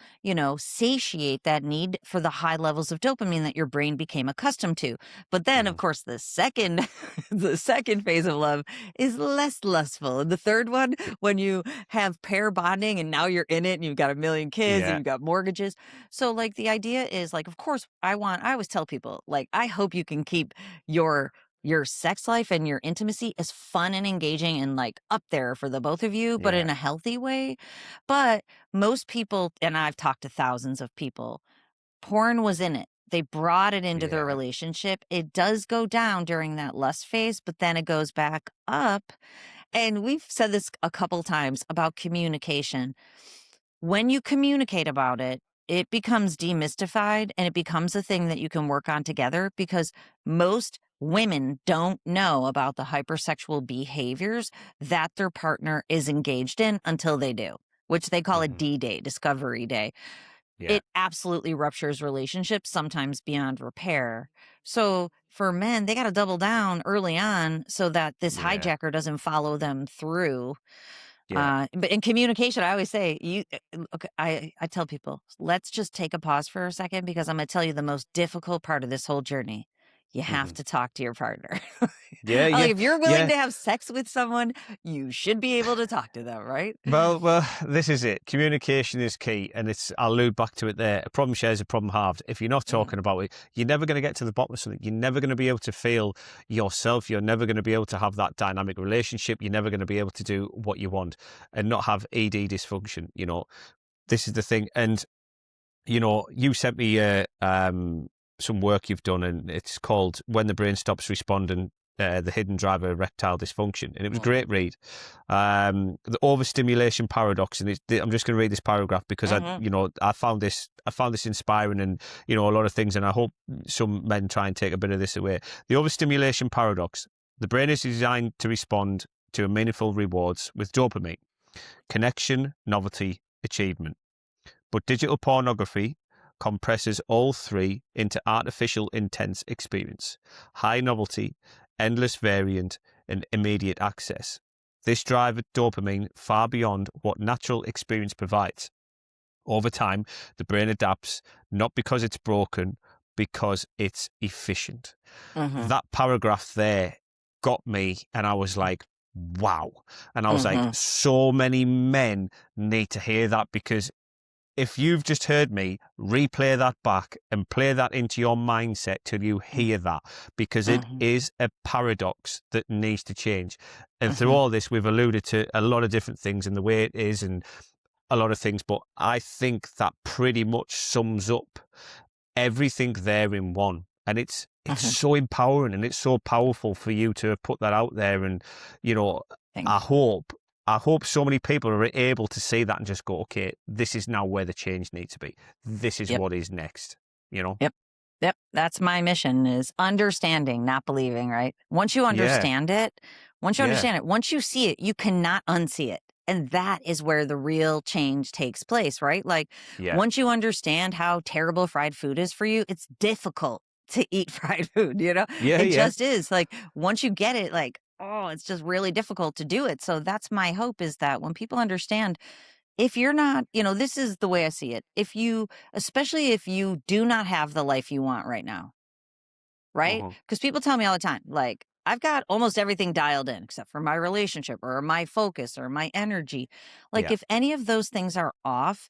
satiate that need for the high levels of dopamine that your brain became accustomed to. But then, of Hmm. course, the second the second phase of love is less lustful. And the third one, when you have pair bonding and now you're in it and you've got a million kids and Yeah. you've got mortgages. So, like, the idea is, like, of course, I always tell people, like, I hope you can keep your your sex life and your intimacy is fun and engaging and like up there for the both of you, but Yeah. in a healthy way. But most people, and I've talked to thousands of people, porn was in it. They brought it into their Yeah. relationship. It does go down during that lust phase, but then it goes back up. And we've said this a couple times about communication. When you communicate about it, it becomes demystified and it becomes a thing that you can work on together because most women don't know about the hypersexual behaviors that their partner is engaged in until they do, which they call a Hmm. D day, discovery day. Yeah. It absolutely ruptures relationships, sometimes beyond repair. So for men, they got to double down early on so that this Yeah. hijacker doesn't follow them through. Yeah. But in communication, I always say, okay, I tell people, let's just take a pause for a second because I'm going to tell you the most difficult part of this whole journey. You have Hmm. to talk to your partner. Yeah. I'm like, Yeah. if you're willing Yeah. to have sex with someone, you should be able to talk to them, right? Well, this is it. Communication is key, and I'll allude back to it there. A problem shares, a problem halved. If you're not Mhm, talking about it, you're never going to get to the bottom of something. You're never going to be able to feel yourself. You're never going to be able to have that dynamic relationship. You're never going to be able to do what you want and not have ED dysfunction. This is the thing. And you sent me some work you've done, and it's called "When the Brain Stops Responding: The Hidden Driver of Erectile Dysfunction," and it was a mhm, great read. The overstimulation paradox, and I'm just going to read this paragraph because mhm, I found this inspiring, and a lot of things, and I hope some men try and take a bit of this away. The overstimulation paradox: the brain is designed to respond to meaningful rewards with dopamine, connection, novelty, achievement. But digital pornography compresses all three into artificial intense experience, high novelty, endless variant, and immediate access. This drives dopamine far beyond what natural experience provides. Over time, the brain adapts not because it's broken, because it's efficient. mhm, That paragraph there got me, and I was like, wow. And I was like, mhm, so many men need to hear that because if you've just heard me, replay that back and play that into your mindset till you mhm, hear that, because it mhm, is a paradox that needs to change. And through mhm, all this, we've alluded to a lot of different things and the way it is and a lot of things, but I think that pretty much sums up everything there in one. And it's mhm. so empowering and it's so powerful for you to put that out there. And, you know, Thank I you. hope I hope so many people are able to see that and just go, okay, this is now where the change needs to be. This is Yep. what is next, you know? Yep. Yep. That's my mission is understanding, not believing, right? Yeah, yeah, Once you see it, you cannot unsee it. And that is where the real change takes place, right? Like yeah, once you understand how terrible fried food is for you, it's difficult to eat fried food, you know? yeah, It yeah. just is. Like once you get it, like, oh, it's just really difficult to do it. So that's my hope is that when people understand if you're not, this is the way I see it. Especially if you do not have the life you want right now, right? Uh-huh. Because people tell me all the time, like, I've got almost everything dialed in except for my relationship or my focus or my energy. Like, Yeah, if any of those things are off,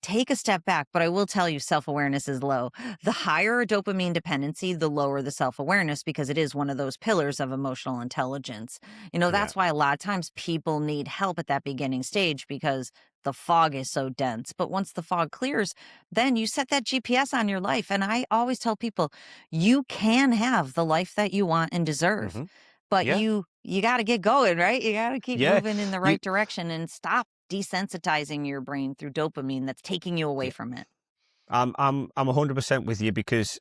take a step back. But I will tell you, self awareness is low. The higher a dopamine dependency, the lower the self awareness because it is one of those pillars of emotional intelligence. yeah. That's why a lot of times people need help at that beginning stage because the fog is so dense. But once the fog clears, then you set that GPS on your life. And I always tell people, you can have the life that you want and deserve. Hmm. But Yeah, you got to get going, right? You got to keep yeah. moving in the You, right direction and stop desensitizing your brain through dopamine that's taking you away yeah. from it. I'm 100% with you because,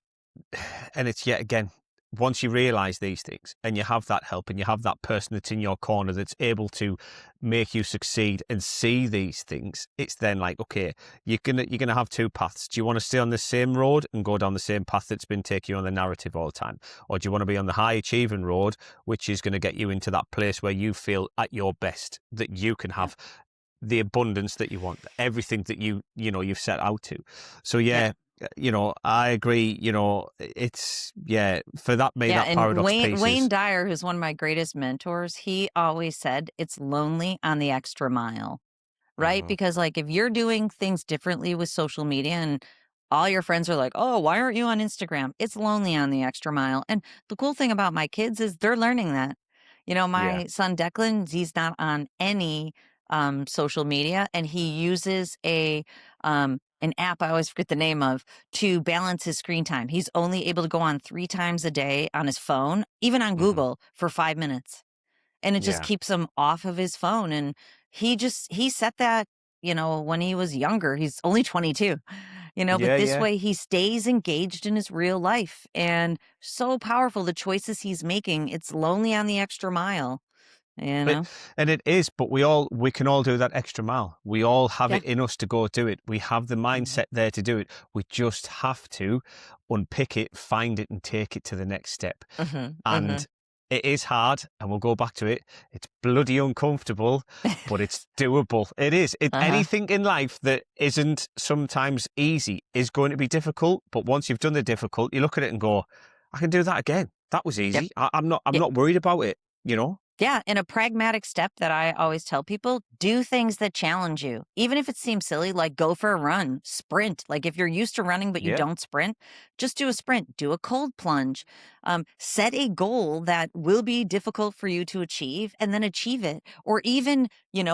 and it's yet again, once you realize these things and you have that help and you have that person that's in your corner that's able to make you succeed and see these things, it's then like, okay, you're gonna have two paths. Do you want to stay on the same road and go down the same path that's been taking you on the narrative all the time, or do you want to be on the high achieving road, which is going to get you into that place where you feel at your best, that you can Yep. have the abundance that you want, everything that you've set out to. So Yep. yeah, I agree. It's for Yeah. that And paradox Wayne piece Wayne is. Dyer, who's one of my greatest mentors, he always said it's lonely on the extra mile, right? Mhm. Because like if you're doing things differently with social media, and all your friends are like, "Oh, why aren't you on Instagram?" It's lonely on the extra mile. And the cool thing about my kids is they're learning that. Yeah. My son Declan, he's not on any social media, and he uses an app I always forget the name of to balance his screen time. He's only able to go on 3 times a day on his phone, even on Hmm. Google, for 5 minutes, and it just Yeah. keeps him off of his phone. And he set that, when he was younger. He's only 22, but Yeah. this Yeah. way he stays engaged in his real life, and so powerful the choices he's making. It's lonely on the extra mile, you It, know? and it is, but we can all do that extra mile. We all have Yeah. it in us to go do it. We have the Mhm. mindset there to do it. We just have to unpick it, find it, and take it to the next step. Mhm. And Mhm. it is hard, and we'll go back to it. It's bloody uncomfortable, but it's doable. It is. Uh-huh. Anything in life that isn't sometimes easy is going to be difficult. But once you've done the difficult, you look at it and go, I can do that again. That was Yep. easy. I'm not. I'm Yeah. not worried about it. You know. Yeah, and a pragmatic step that I always tell people, do things that challenge you. Even if it seems silly, like go for a run, sprint. Like if you're used to running but you Yeah. don't sprint, just do a sprint, do a cold plunge. Set a goal that will be difficult for you to achieve and then achieve it. Or even,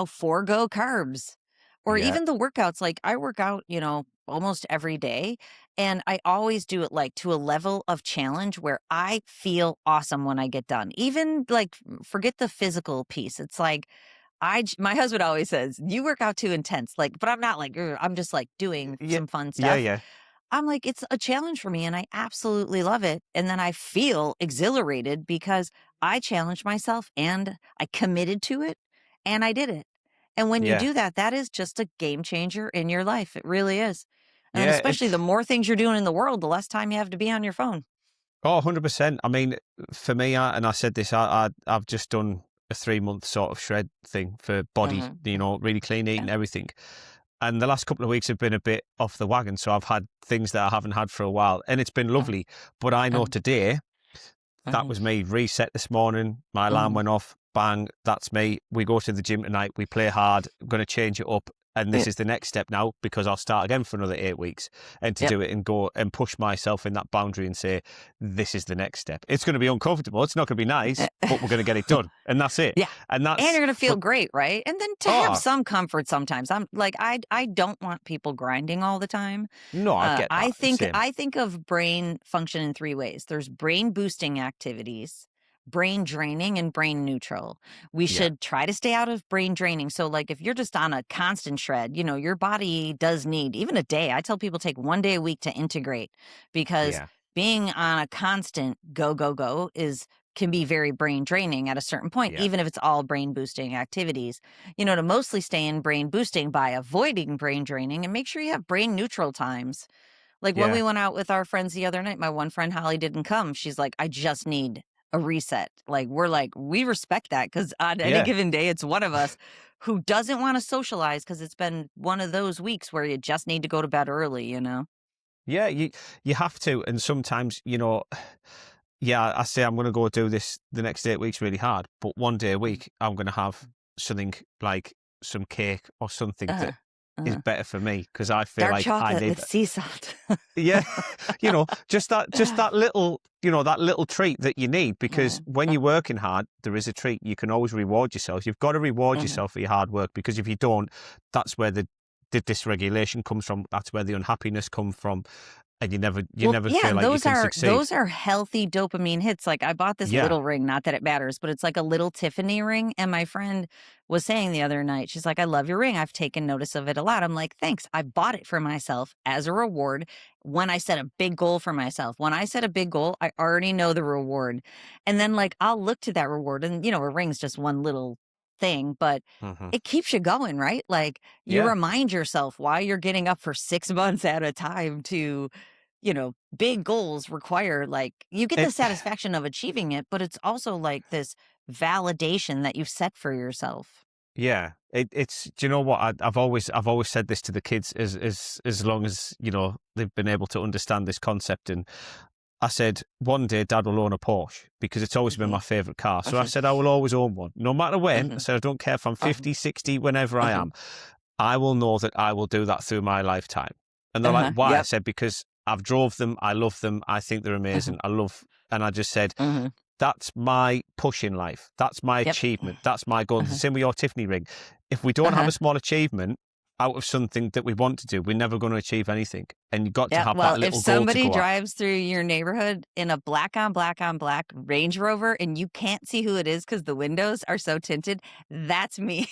forego carbs. Or Yeah. even the workouts. Like I work out, almost every day. And I always do it like to a level of challenge where I feel awesome when I get done. Even like forget the physical piece. It's like my husband always says, "You work out too intense." Like, but I'm not like, "Ugh," I'm just like doing Yeah. some fun Yeah. stuff. Yeah. I'm like, it's a challenge for me and I absolutely love it. And then I feel exhilarated because I challenged myself and I committed to it and I did it. And when you Yeah. do that, that is just a game changer in your life. It really is. And then Yeah. especially the more things you're doing in the world, the less time you have to be on your phone. 100%. I mean, for me, and I said this, I've just done a 3 month sort of shred thing for body, Mhm, mhm. really clean Yeah. eating, everything. And the last couple of weeks have been a bit off the wagon. So I've had things that I haven't had for a while, and it's been Uh, lovely. But I know mhm, today, that mhm, was me. Reset this morning. My alarm mhm. went off. Bang. That's me. We go to the gym tonight. We play hard. I'm going to change it up. And this Yep, is the next step now because I'll start again for another 8 weeks and to yep. do it and go and push myself in that boundary and say, this is the next step. It's going to be uncomfortable. It's not going to be nice, but we're going to get it done. And that's it. Yeah. And And that's, you're gonna feel but, great, right? And then to have oh, some comfort sometimes. I'm like, I don't want people grinding all the time. no, I get I that. think Same. I think of brain function in 3 ways. There's brain boosting activities, brain draining, and brain neutral. We Yeah. should try to stay out of brain draining. So like if you're just on a constant shred, your body does need even a day. I tell people take 1 day a week to integrate because Yeah. being on a constant go go go is can be very brain draining at a certain point, Yeah. even if it's all brain boosting activities. To mostly stay in brain boosting by avoiding brain draining and make sure you have brain neutral times. Like when we Yeah. went out with our friends the other night, my one friend Holly didn't come. She's like, I just need a reset. Like, we're like, we respect that because on any Yeah. given day, it's one of us who doesn't want to socialize because it's been one of those weeks where you just need to go to bed early. Yeah. You have to. And sometimes, yeah, I say I'm going to go do this the next 8 weeks really hard, but 1 day a Mhm. week I'm going to have something like some cake or something Uh-huh. that is Uh-huh. better for me because I feel Dark like I chocolate need with that. sea salt. Yeah, just that little, that little treat that you need because Uh, when uh, you're working hard, there is a treat. You can always reward yourself. You've got to reward mhm. yourself for your hard work because if you don't, that's where the dysregulation comes from. That's where the unhappiness comes from, and you Well, never yeah, feel and like you those can are succeed. those are healthy dopamine hits. Like I bought this Yeah. little ring, not that it matters, but it's like a little Tiffany ring. And my friend was saying the other night, she's like, I love your ring. I've taken notice of it a lot. I'm like, thanks. I bought it for myself as a reward when I set a big goal for myself. When I set a big goal, I already know the reward. And then like I'll look to that reward. And a ring's just one little thing, but Hmm. it keeps you going, right? Like you Yeah. remind yourself why you're getting up for 6 months at a time to big goals require like you get the It, satisfaction of achieving it, but it's also like this validation that you've set for yourself. yeah. It's. Do you know what? I've always said this to the kids as long as they've been able to understand this concept. And I said, one day Dad will own a Porsche because it's always been my Mhm, favorite car. So I mhm, said, I will always own one, no matter when. I mhm, said, I don't care if I'm mhm, 50, 60, whenever I mhm, am. I will know that I will do that through my lifetime. And they're like, why? I Yep. said, because I've drove them. I love them. I think they're Uh-huh. amazing. And I just said, Uh-huh. that's my push in life. That's my Yep. achievement. That's my goal. The Uh-huh. same with your Tiffany ring. If we don't have a Uh-huh. small achievement out of something that we want to do, we're never going to achieve anything. And you've got to Yeah, have well, that if little goal to somebody go at. drives through your neighborhood in a black on black on black Range Rover and you can't see who it is because the windows are so tinted, that's me.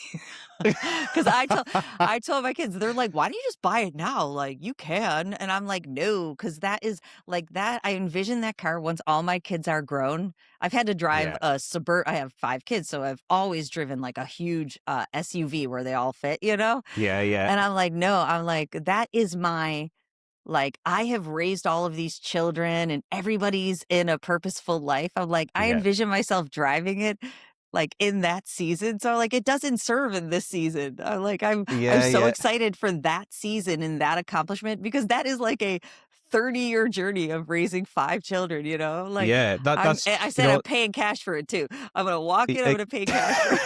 Because I told my kids, they're like, "Why don't you just buy it now? Like you can." And I'm like, "No," because that is like that. I envision that car once all my kids are grown. I've had to drive Yeah. a Suburban. I have 5 kids, so I've always driven like a huge SUV where they all fit, you know. Yeah. Yeah. And I'm like, no, I'm like, that is my like, I have raised all of these children and everybody's in a purposeful life. I'm like, I Yeah. envision myself driving it like in that season. So like it doesn't serve in this season. I'm like, I'm Yeah. so Yeah. excited for that season and that accomplishment because that is like a 30-year journey of raising 5 children, you know? Like Yeah. That's, I you said I'm know, paying cash for it too. I'm gonna walk in, I'm it- gonna pay cash for it.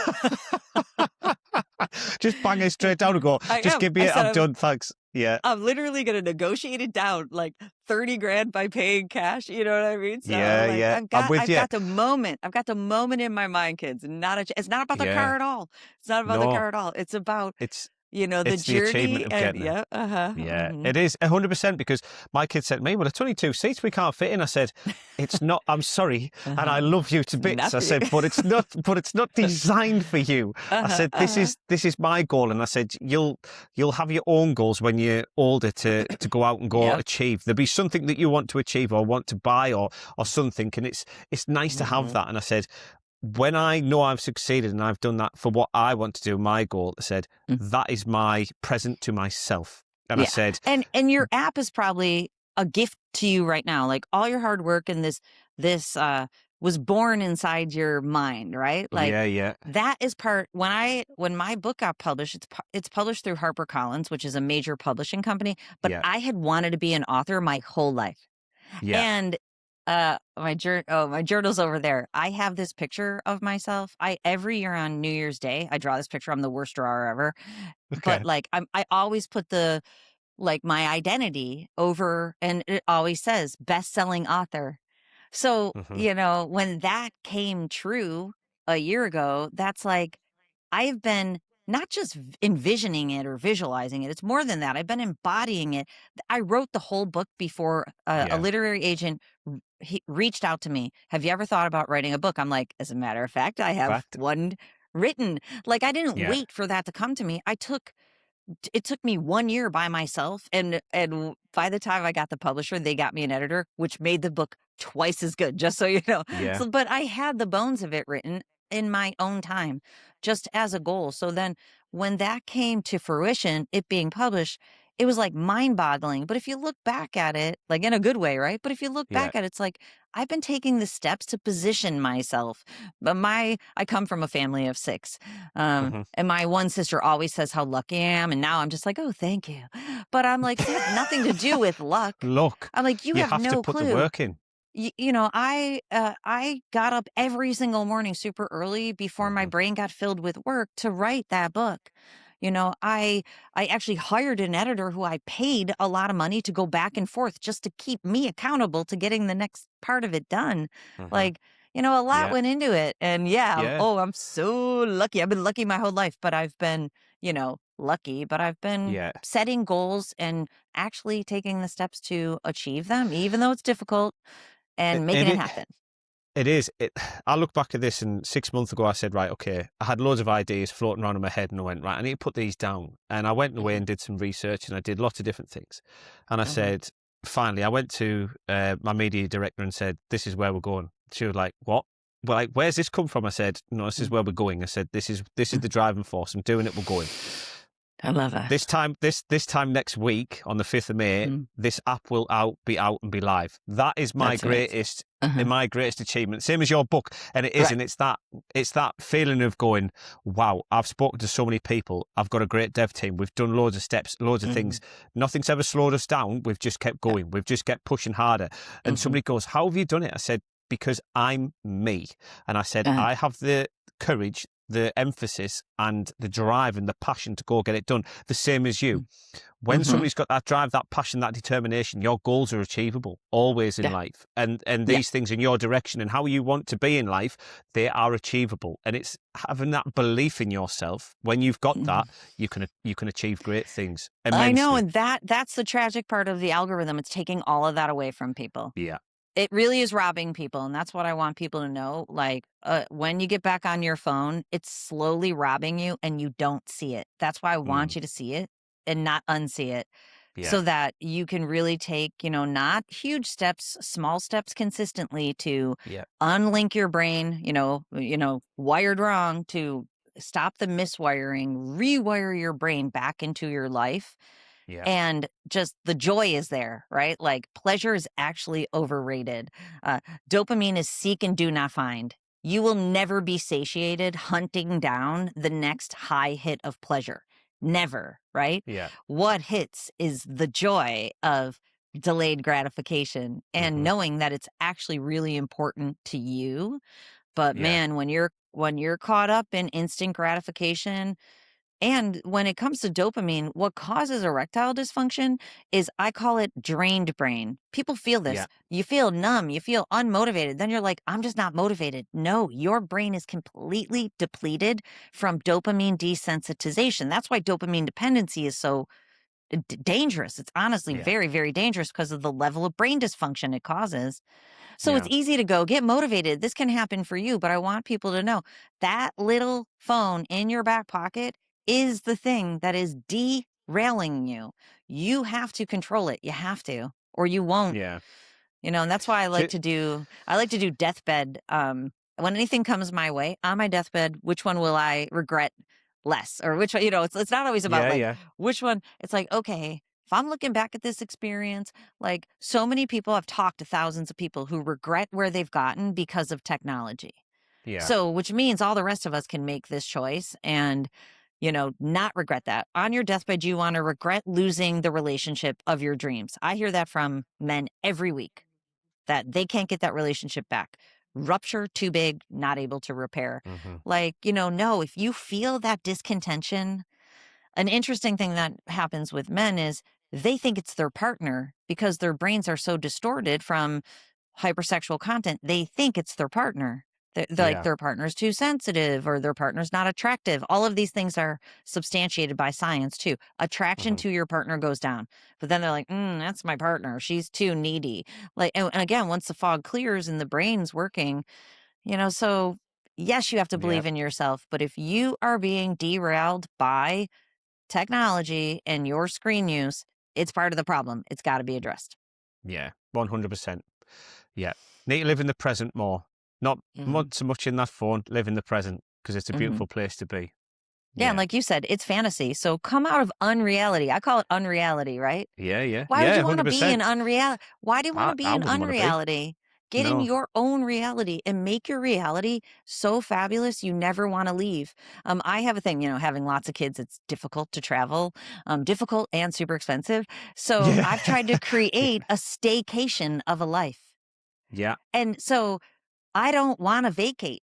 just bang it straight down and go, I just am. give me I it. said I'm done. Thanks. Yeah. I'm literally gonna negotiate it down like 30 grand by paying cash. You know what I mean? So Yeah. like Yeah. I'm with I've you. got the moment. I've got the moment in my mind, kids. Not it's not about the car Yeah. at all. It's not about the No, car at all. It's about, it's, the it's the achievement journey of and getting there. yeah, uh-huh. Yeah, Hmm. it is 100% because my kid said to me, well, it's only 2 seats we can't fit in. I said, it's not, I'm sorry. And I Uh-huh. love you to It's not bits. I for you. said, but it's not designed for you. I Uh-huh. said, Uh-huh. this is my goal. And I said, you'll have your own goals when you're older to go out and go Yep. achieve. There'll be something that you want to achieve or want to buy or something. And it's nice to have Hmm. that. And I said, when I know I've succeeded and I've done that for what I want to do, my goal, I said, that is my present to myself. And I Yeah. said, And your app is probably a gift to you right now. Like all your hard work and this was born inside your mind, right? Like yeah, yeah, that is part when my book got published, it's published through HarperCollins, which is a major publishing company, but yeah, I had wanted to be an author my whole life. yeah. And my journal's over there. I have this picture of myself. I every year on New Year's Day, I draw this picture. I'm the worst drawer ever. But Okay. like I always put the like my identity over and it always says best-selling author. So, Hmm. when that came true a year ago, that's like I have been not just envisioning it or visualizing it. It's more than that. I've been embodying it. I wrote the whole book before a Yeah. literary agent he reached out to me. Have you ever thought about writing a book? I'm like, as a matter of fact, I have Fact. one written. Like I didn't Yeah. wait for that to come to me. It took me 1 year by myself, and by the time I got the publisher, they got me an editor, which made the book twice as good, just so you know. Yeah. So, but I had the bones of it written in my own time, just as a goal. So then when that came to fruition, it being published, it was like mind-boggling. But if you look back at it, like in a good way, right? But if you look Yeah. back at it, it's like I've been taking the steps to position myself. But I come from a family of 6. Hmm. And my one sister always says how lucky I am, and now I'm just like, "Oh, thank you." But I'm like, "It had nothing to do with luck." Look, I'm like, "You you have have to no put the clue." work in. I got up every single morning super early before my Hmm. brain got filled with work to write that book. I actually hired an editor who I paid a lot of money to go back and forth just to keep me accountable to getting the next part of it done. Hmm. Like, a lot Yeah. went into it. And yeah, Yeah. I'm so lucky. I've been lucky my whole life, but I've been, lucky, but I've been Yeah. setting goals and actually taking the steps to achieve them, even though it's difficult and making And it it, happen. it is. I look back at this, and 6 months ago, I said, right, okay, I had loads of ideas floating around in my head, and I went, right, I need to put these down. And I went away Mhm, and did some research, and I did lots of different things. And I mhm, said, finally, I went to my media director and said, this is where we're going. She was like, what? Well, like, where's this come from? I said, no, this is mm, where we're going. I said, this is mm. the driving force. I'm doing it. We're going. I love that. This time next week on the 5th of May, Mhm. this app will be out and be live. That is That's amazing. Uh-huh. my greatest achievement. Same as your book, and it is, Right. and it's that feeling of going, wow, I've spoken to so many people. I've got a great dev team. We've done loads of steps, loads of Mhm. things. Nothing's ever slowed us down. We've just kept Yep. going. We've just kept pushing harder. And Mhm. somebody goes, how have you done it? I said, because I'm me, and I said, Uh-huh. I have the courage, the emphasis and the drive and the passion to go get it done. The same as you. When Mm-hmm. somebody's got that drive, that passion, that determination, your goals are achievable always in Yeah. life. And Yeah. these things in your direction and how you want to be in life, they are achievable. And it's having that belief in yourself. When you've got Mhm. that, you can achieve great things I know, immensely. and that's the tragic part of the algorithm. It's taking all of that away from people. Yeah. It really is robbing people, and that's what I want people to know. Like, when you get back on your phone, it's slowly robbing you, and you don't see it. That's why I want Mm. you to see it and not unsee it, Yeah. so that you can really take, not huge steps, small steps consistently to Yeah. unlink your brain. Wired wrong to stop the miswiring, rewire your brain back into your life, Yeah. and just the joy is there, right? Like pleasure is actually overrated. Uh, Dopamine is seek and do not find. You will never be satiated hunting down the next high hit of pleasure. Never, right? Yeah. What hits is the joy of delayed gratification and Hmm. knowing that it's actually really important to you. But Yeah. man, when you're caught up in instant gratification, and when it comes to dopamine, what causes erectile dysfunction is, I call it drained brain. People feel Yeah. this. You feel numb, you feel unmotivated. Then you're like, I'm just not motivated. No, your brain is completely depleted from dopamine desensitization. That's why dopamine dependency is so dangerous. It's honestly Yeah. very, very dangerous because of the level of brain dysfunction it causes. So it's Yeah. easy to go get motivated. This can happen for you, but I want people to know that little phone in your back pocket is the thing that is derailing you. You have to control it. You have to, or you won't. Yeah. And that's why So, I like to do deathbed. When anything comes my way on my deathbed, which one will I regret less? Or which one, it's not always about yeah. like Yeah. which one. It's like, okay, if I'm looking back at this experience, like so many people, I've talked to thousands of people who regret where they've gotten because of technology. Yeah. So, which means all the rest of us can make this choice and, not regret that. On your deathbed, you want to regret losing the relationship of your dreams. I hear that from men every week that they can't get that relationship back. Rupture too big, not able to repair. Hmm. Like, no, if you feel that discontention, an interesting thing that happens with men is they think it's their partner because their brains are so distorted from hypersexual content. They think it's their partner. They're like Yeah. their partner's too sensitive or their partner's not attractive. All of these things are substantiated by science too. Attraction Hmm. to your partner goes down, but then they're like, "That's my partner. She's too needy." Like, and again, once the fog clears and the brain's working, so yes, you have to Yeah. believe in yourself. But if you are being derailed by technology and your screen use, it's part of the problem. It's got to be addressed. Yeah. 100%. Yeah. Need to live in the present more. Hmm. Not so much in that phone. Live in the present because it's a Hmm. beautiful place to be. Yeah, and Yeah. like you said, it's fantasy. So come out of unreality. I call it unreality, right? Yeah. Yeah. Why would Yeah. you want to be in 100%. unreality? Why do you want to be I in wouldn't want to be. unreality? Get in No. your own reality and make your reality so fabulous you never want to leave. I have a thing, having lots of kids, it's difficult to travel, difficult and super expensive. So Yeah. I've tried to Yeah. create a staycation of a life. Yeah. And so I don't want to vacate.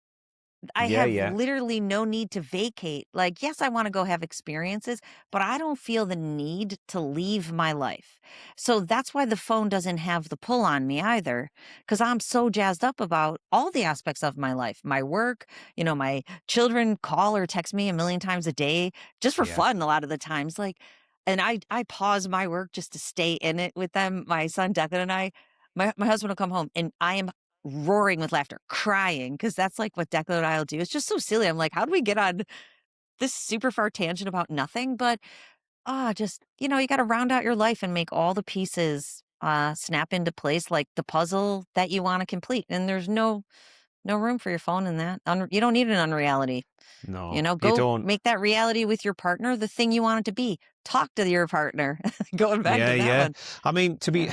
I Yeah. have Yeah. literally no need to vacate. Like, yes, I want to go have experiences, but I don't feel the need to leave my life. So that's why the phone doesn't have the pull on me either, because I'm so jazzed up about all the aspects of my life, my work. My children call or text me a million times a day just for Yeah. fun a lot of the times. Like, and I pause my work just to stay in it with them. My son Declan and I, my husband will come home and I am roaring with laughter, crying, because that's like what Declan and I'll do. It's just so silly. I'm like, how do we get on this super far tangent about nothing? But just you got to round out your life and make all the pieces snap into place like the puzzle that you want to complete. And there's no room for your phone in that. You don't need an unreality. No, you Go don't. make that reality with your partner the thing you want it to be. Talk to your partner. Going back Yeah, to that yeah. one. I mean, to be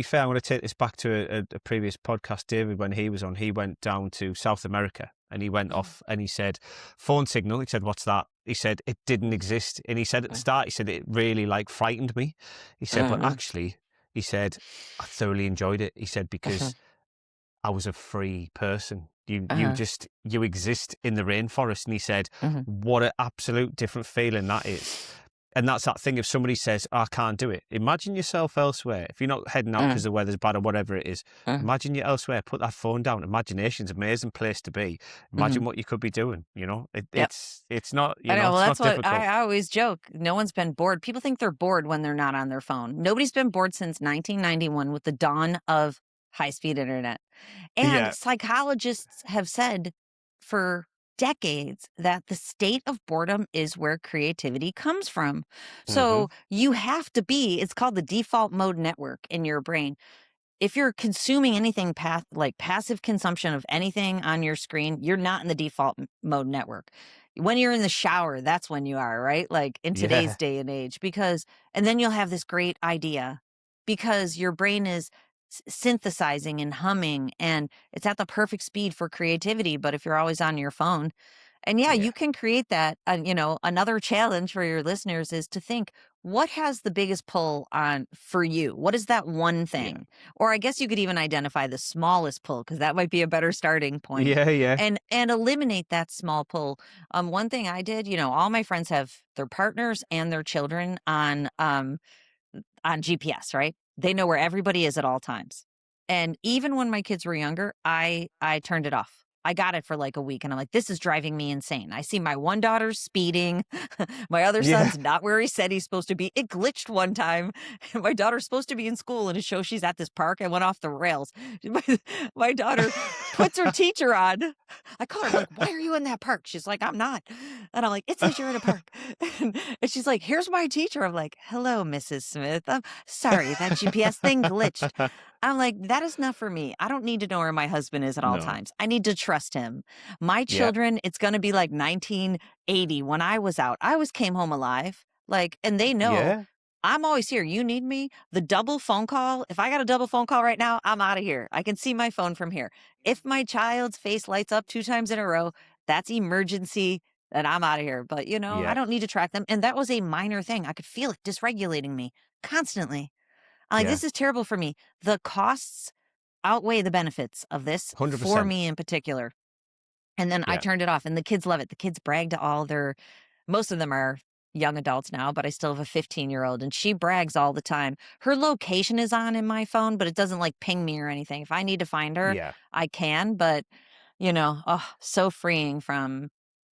fair, I'm going to take this back to a previous podcast. David, when he was on, he went down to South America and he went off and he said, phone signal. He said, what's that? He said, it didn't exist. And he said at the start, he said, it really like frightened me. He said, but Mhm. actually, he said, I thoroughly enjoyed it. He said, because I was a free person. You Uh-huh. just you exist in the rainforest. And he said, Mhm. what an absolute different feeling that is. And that's that thing. If somebody says, "I can't do it," imagine yourself elsewhere. If you're not heading out because Mm, the weather's bad or whatever it is, mm, imagine you're elsewhere. Put that phone down. Imagination's an amazing place to be. Imagine mhm. what you could be doing. Yep. It's not I know. Well, it's that's not what I difficult. I always joke. No one's been bored. People think they're bored when they're not on their phone. Nobody's been bored since 1991 with the dawn of high-speed internet. And Yeah. psychologists have said for decades that the state of boredom is where creativity comes from. Hmm. So you have to be, it's called the default mode network in your brain. If you're consuming anything like passive consumption of anything on your screen, you're not in the default mode network. When you're in the shower, that's when you are, right? Like in today's Yeah. day and age, because, and then you'll have this great idea because your brain is synthesizing and humming and it's at the perfect speed for creativity. But if you're always on your phone, and yeah, Yeah. you can create that. Another challenge for your listeners is to think, what has the biggest pull on for you? What is that one Yeah. thing? Or I guess you could even identify the smallest pull because that might be a better starting point, Yeah. Yeah. and eliminate that small pull. One thing I did, all my friends have their partners and their children on GPS, right? They know where everybody is at all times. And even when my kids were younger, I turned it off. I got it for like a week and I'm like, this is driving me insane. I see my one daughter's speeding. My other Yeah. son's not where he said he's supposed to be. It glitched one time. My daughter's supposed to be in school and it shows she's at this park. I went off the rails. My, my daughter puts her teacher on. I called her, I'm like, why are you in that park? She's like, I'm not. And I'm like, it says you're in a park. And she's like, here's my teacher. I'm like, hello, Mrs. Smith. I'm sorry, that GPS thing glitched. I'm like, that is not for me. I don't need to know where my husband is at all No. times. I need to trust him. My Yeah. children, it's going to be like 1980 when I was out. I always came home alive. Like, and they know Yeah. I'm always here. You need me. The double phone call, if I got a double phone call right now, I'm out of here. I can see my phone from here. If my child's face lights up 2 times in a row, that's emergency and I'm out of here. But, I Yeah. don't need to track them. And that was a minor thing. I could feel it dysregulating me constantly. I'm like, Yeah. this is terrible for me. The costs outweigh the benefits of this Hundred for percent. me in particular. And then I Yeah. turned it off and the kids love it. The kids brag to all their, most of them are young adults now, but I still have a 15-year-old and she brags all the time. Her location is on in my phone, but it doesn't like ping me or anything. If I need to find her, Yeah. I can, but oh, so freeing from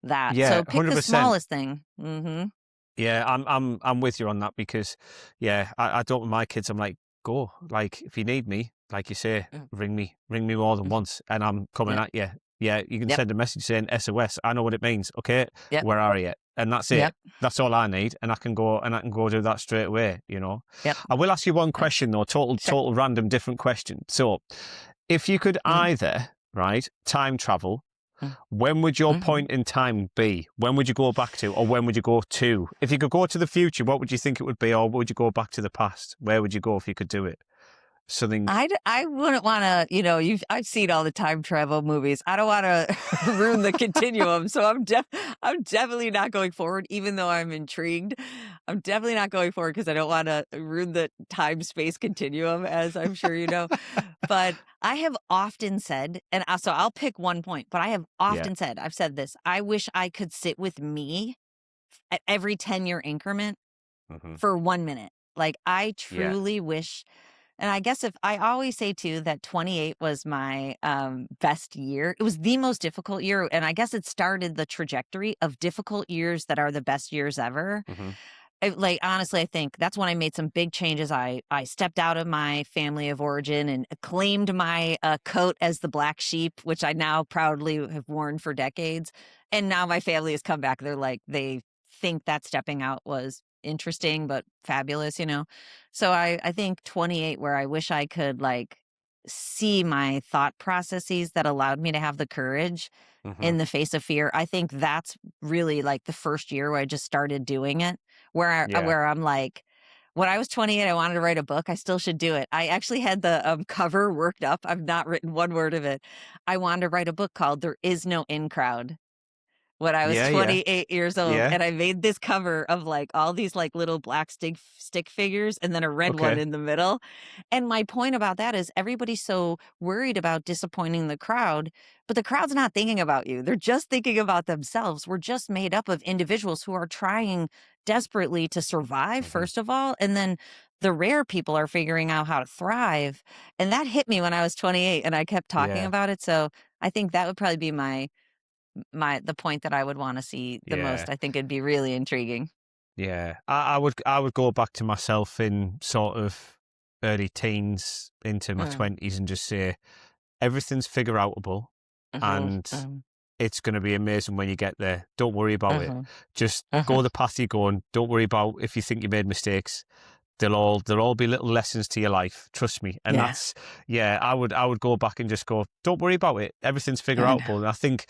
that. Yeah. So pick the 100%. smallest thing. Mhm. Yeah, I'm with you on that because, yeah, I don't with my kids. I'm like, go, like if you need me, like you say, Mm, ring me more than mhm. once, and I'm coming Yep. at you. Yeah, you can Yep. send a message saying SOS. I know what it means. Okay, Yep. where are you? And that's it. Yep. That's all I need, and I can go do that straight away. Yep. I will ask you one Yep. question though, Sure. total random different question. So, if you could Mhm. either time travel, Mm. when would your Mhm. point in time be? When would you go back to, or when would you go to? If you could go to the future, what would you think it would be, or would you go back to the past? Where would you go if you could do it? Something. I wouldn't wanna, I've seen all the time travel movies. I don't wanna ruin the continuum, so I'm definitely not going forward, even though I'm intrigued. I'm definitely not going forward because I don't wanna ruin the time-space continuum, as I'm sure you know. But I have often said, and so I'll pick one point, but I have Yeah. often said, I've said this, I wish I could sit with me at every 10-year increment Hmm. for 1 minute. Like, I Yeah. truly wish, and I guess if I always say too that 28 was my best year. It was the most difficult year. And I guess it started the trajectory of difficult years that are the best years ever. Hmm. Like, honestly, I think that's when I made some big changes. I stepped out of my family of origin and claimed my coat as the black sheep, which I now proudly have worn for decades. And now my family has come back. They're like, they think that stepping out was interesting, but fabulous. So I think 28, where I wish I could like see my thought processes that allowed me to have the courage Hmm. in the face of fear. I think that's really like the first year where I just started doing it, Yeah. where I'm like, when I was 28, I wanted to write a book. I still should do it. I actually had the cover worked up. I've not written one word of it. I wanted to write a book called "There Is No In Crowd," when I was Yeah, yeah, 28 years old, yeah. and I made this cover of, like, all these, like, little black stick figures and then a red one Okay. in the middle, and my point about that is everybody's so worried about disappointing the crowd, but the crowd's not thinking about you. They're just thinking about themselves. We're just made up of individuals who are trying desperately to survive, Mhm. first of all, and then the rare people are figuring out how to thrive, and that hit me when I was 28, and I kept talking Yeah, about it, so I think that would probably be the point that I would wanna see the yeah, most. I think it'd be really intriguing. yeah. I would go back to myself in sort of early teens into my Mm, 20s and just say everything's figure outable, mhm, and mhm, it's going to be amazing when you get there. Don't worry about it. mhm, Just mhm. go the path you're going. Don't worry about if you think you made mistakes. They'll all be little lessons to your life. Trust me. And Yeah, that's yeah. I would go back and just go. Don't worry about it. Everything's figure I know. outable. And I think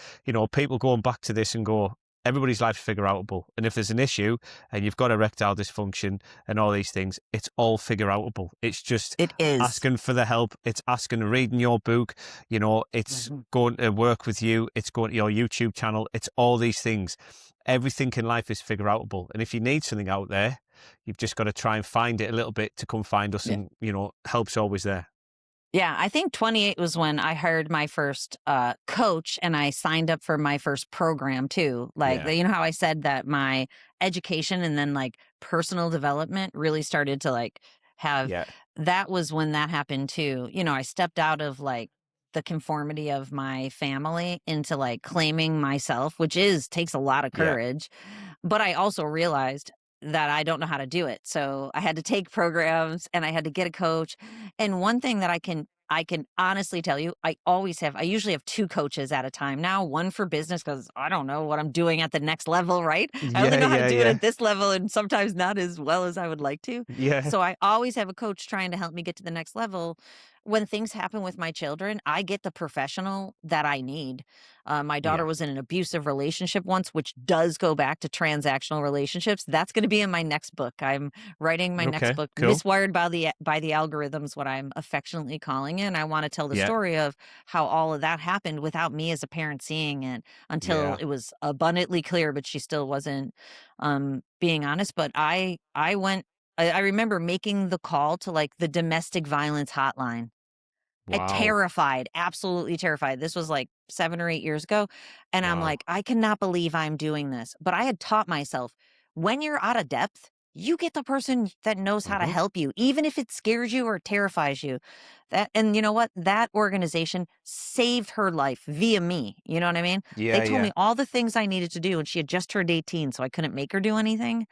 people going back to this and go. Everybody's life's figure outable. And if there's an issue and you've got erectile dysfunction and all these things, it's all figure outable. It's just It is. asking for the help. It's asking, reading your book. It's Mhm. going to work with you. It's going to your YouTube channel. It's all these things. Everything in life is figure outable. And if you need something out there, you've just got to try and find it a little bit to come find us. Yeah. And, help's always there. Yeah, I think 28 was when I hired my first, coach, and I signed up for my first program too. Like, Yeah. you know how I said that my education and then, like, personal development really started to, like, have Yeah. that was when that happened too. I stepped out of, like, the conformity of my family into, like, claiming myself, which takes a lot of Yeah. courage, but I also realized that I don't know how to do it. So I had to take programs and I had to get a coach. And one thing that I can honestly tell you, I usually have two coaches at a time now, one for business because I don't know what I'm doing at the next level, right? I only Yeah. know how to Yeah. do it Yeah. at this level and sometimes not as well as I would like to. Yeah. So I always have a coach trying to help me get to the next level. When things happen with my children, I get the professional that I need. My daughter Yeah. was in an abusive relationship once, which does go back to transactional relationships. That's going to be in my next book. I'm writing my next Okay. book, Cool. "Miswired by the Algorithms," what I'm affectionately calling it. And I want to tell the Yeah. story of how all of that happened without me as a parent seeing it until Yeah. it was abundantly clear, but she still wasn't being honest. But I went. I remember making the call to like the domestic violence hotline. Wow. Terrified, absolutely terrified. This was, like, 7 or 8 years ago, and I'm Wow. like, "I cannot believe I'm doing this." But I had taught myself, when you're out of depth, you get the person that knows how to Hmm. help you, even if it scares you or terrifies you. And you know what? That organization saved her life via me, you know what I mean? They Yeah. told Yeah. me all the things I needed to do, and she had just turned 18, so I couldn't make her do anything.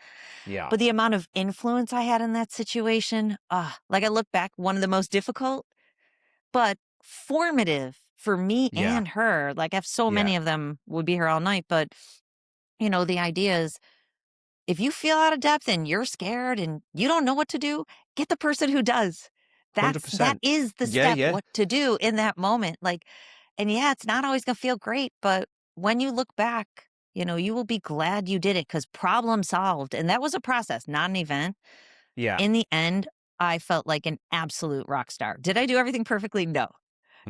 Yeah. But the amount of influence I had in that situation, like, I look back, one of the most difficult but formative for me Yeah. and her. Like, I have so Yeah. many of them, would be here all night, but, the idea is if you feel out of depth and you're scared and you don't know what to do, get the person who does. That 100%. is the Yeah. step, Yeah. what to do in that moment, like and yeah, it's not always gonna feel great, but when you look back, you will be glad you did it because problem solved, and that was a process, not an event. Yeah. In the end, I felt like an absolute rock star. Did I do everything perfectly? No.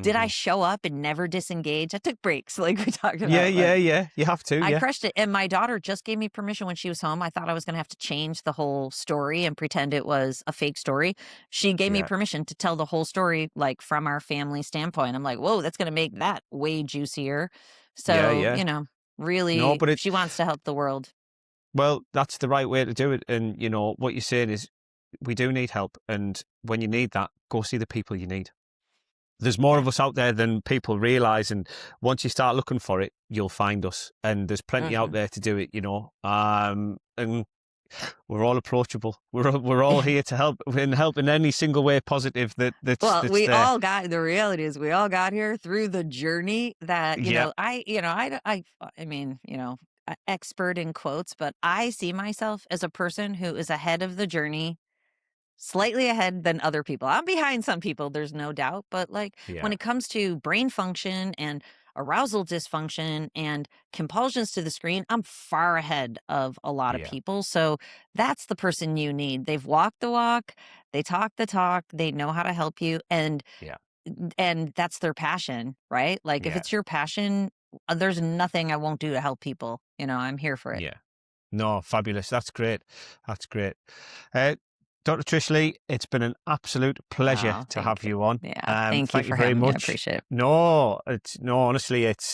Did I Hmm. show up and never disengage? I took breaks like we talked Yeah. about, Yeah. but Yeah. You have to. I Yeah. crushed it, and my daughter just gave me permission when she was home. I thought I was gonna have to change the whole story and pretend it was a fake story. She gave me Yeah. permission to tell the whole story, like, from our family standpoint. I'm like, "Whoa, that's gonna make that way juicier." Yeah. So, Yeah. No, really, but she wants to help the world. well, that's the right way to do it. And, what you're saying is we do need help. And when you need that, go see the people you need. There's more Yeah. of us out there than people realize. And once you start looking for it, you'll find us. And there's plenty out Mhm. there to do it. And we're all approachable. We're all here to help and help in any single way positive Well, that's we there. all got the reality is we all got here through the journey that, Yeah. I mean, expert in quotes, but I see myself as a person who is ahead of the journey, slightly ahead than other people. I'm behind some people, there's no doubt, but like when Yeah. it comes to brain function and arousal dysfunction and compulsions to the screen, I'm far ahead of a lot of Yeah. people. So that's the person you need. They've walked the walk, they talk the talk, they know how to help you, and Yeah. that's their passion, right? Like if Yeah. it's your passion, there's nothing I won't do to help people. I'm here for it. Yeah. No, fabulous. That's great. That's great. Uh, Dr. Trish Lee, it's been an absolute pleasure Oh, to thank have you. you on. Yeah, thank you Thank you for very having me. I much. appreciate it. No, honestly, it's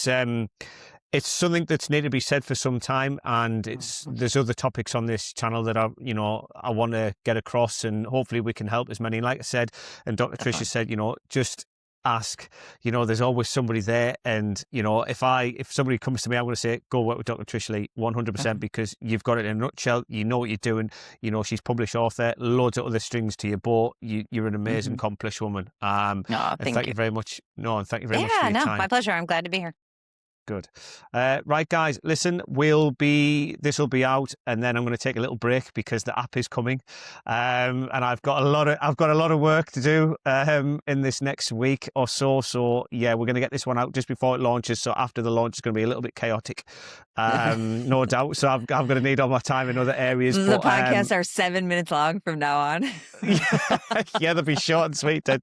something that's needed to be said for some time, and Mhm. there's other topics on this channel that I want to get across, and hopefully we can help as many. Like I said, and Dr. Tricia Definitely. said, just ask. There's always somebody there, and if somebody comes to me, I'm going to say go work with Dr. Tricia Lee 100%, Mhm. because you've got it in a nutshell. You know what you're doing. She's published author, loads of other strings to your bow. You're an amazing, Mhm. accomplished woman. Oh, And thank thank you. you very much. No, and thank you very much for Yeah, your no, my time. pleasure. I'm glad to be here. Good. Right, guys, listen, this will be out, and then I'm going to take a little break because the app is coming. And I've got a lot of work to do in this next week or so. So yeah, we're going to get this one out just before it launches. So after the launch, it's going to be a little bit chaotic, no doubt. So I'm going to need all my time in other areas. The But podcasts are 7 minutes long from now on. yeah, they'll be short and sweet. Dead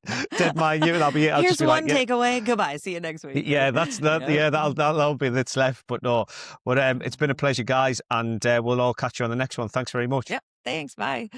mind you. That'll be it. I'll just Here's be like, one yeah. takeaway. Goodbye. See you next week. Yeah, that's that. Yep. Yeah, that'll be that's left. But no, but it's been a pleasure, guys, and we'll all catch you on the next one. Thanks very much. Yep. Thanks. Bye.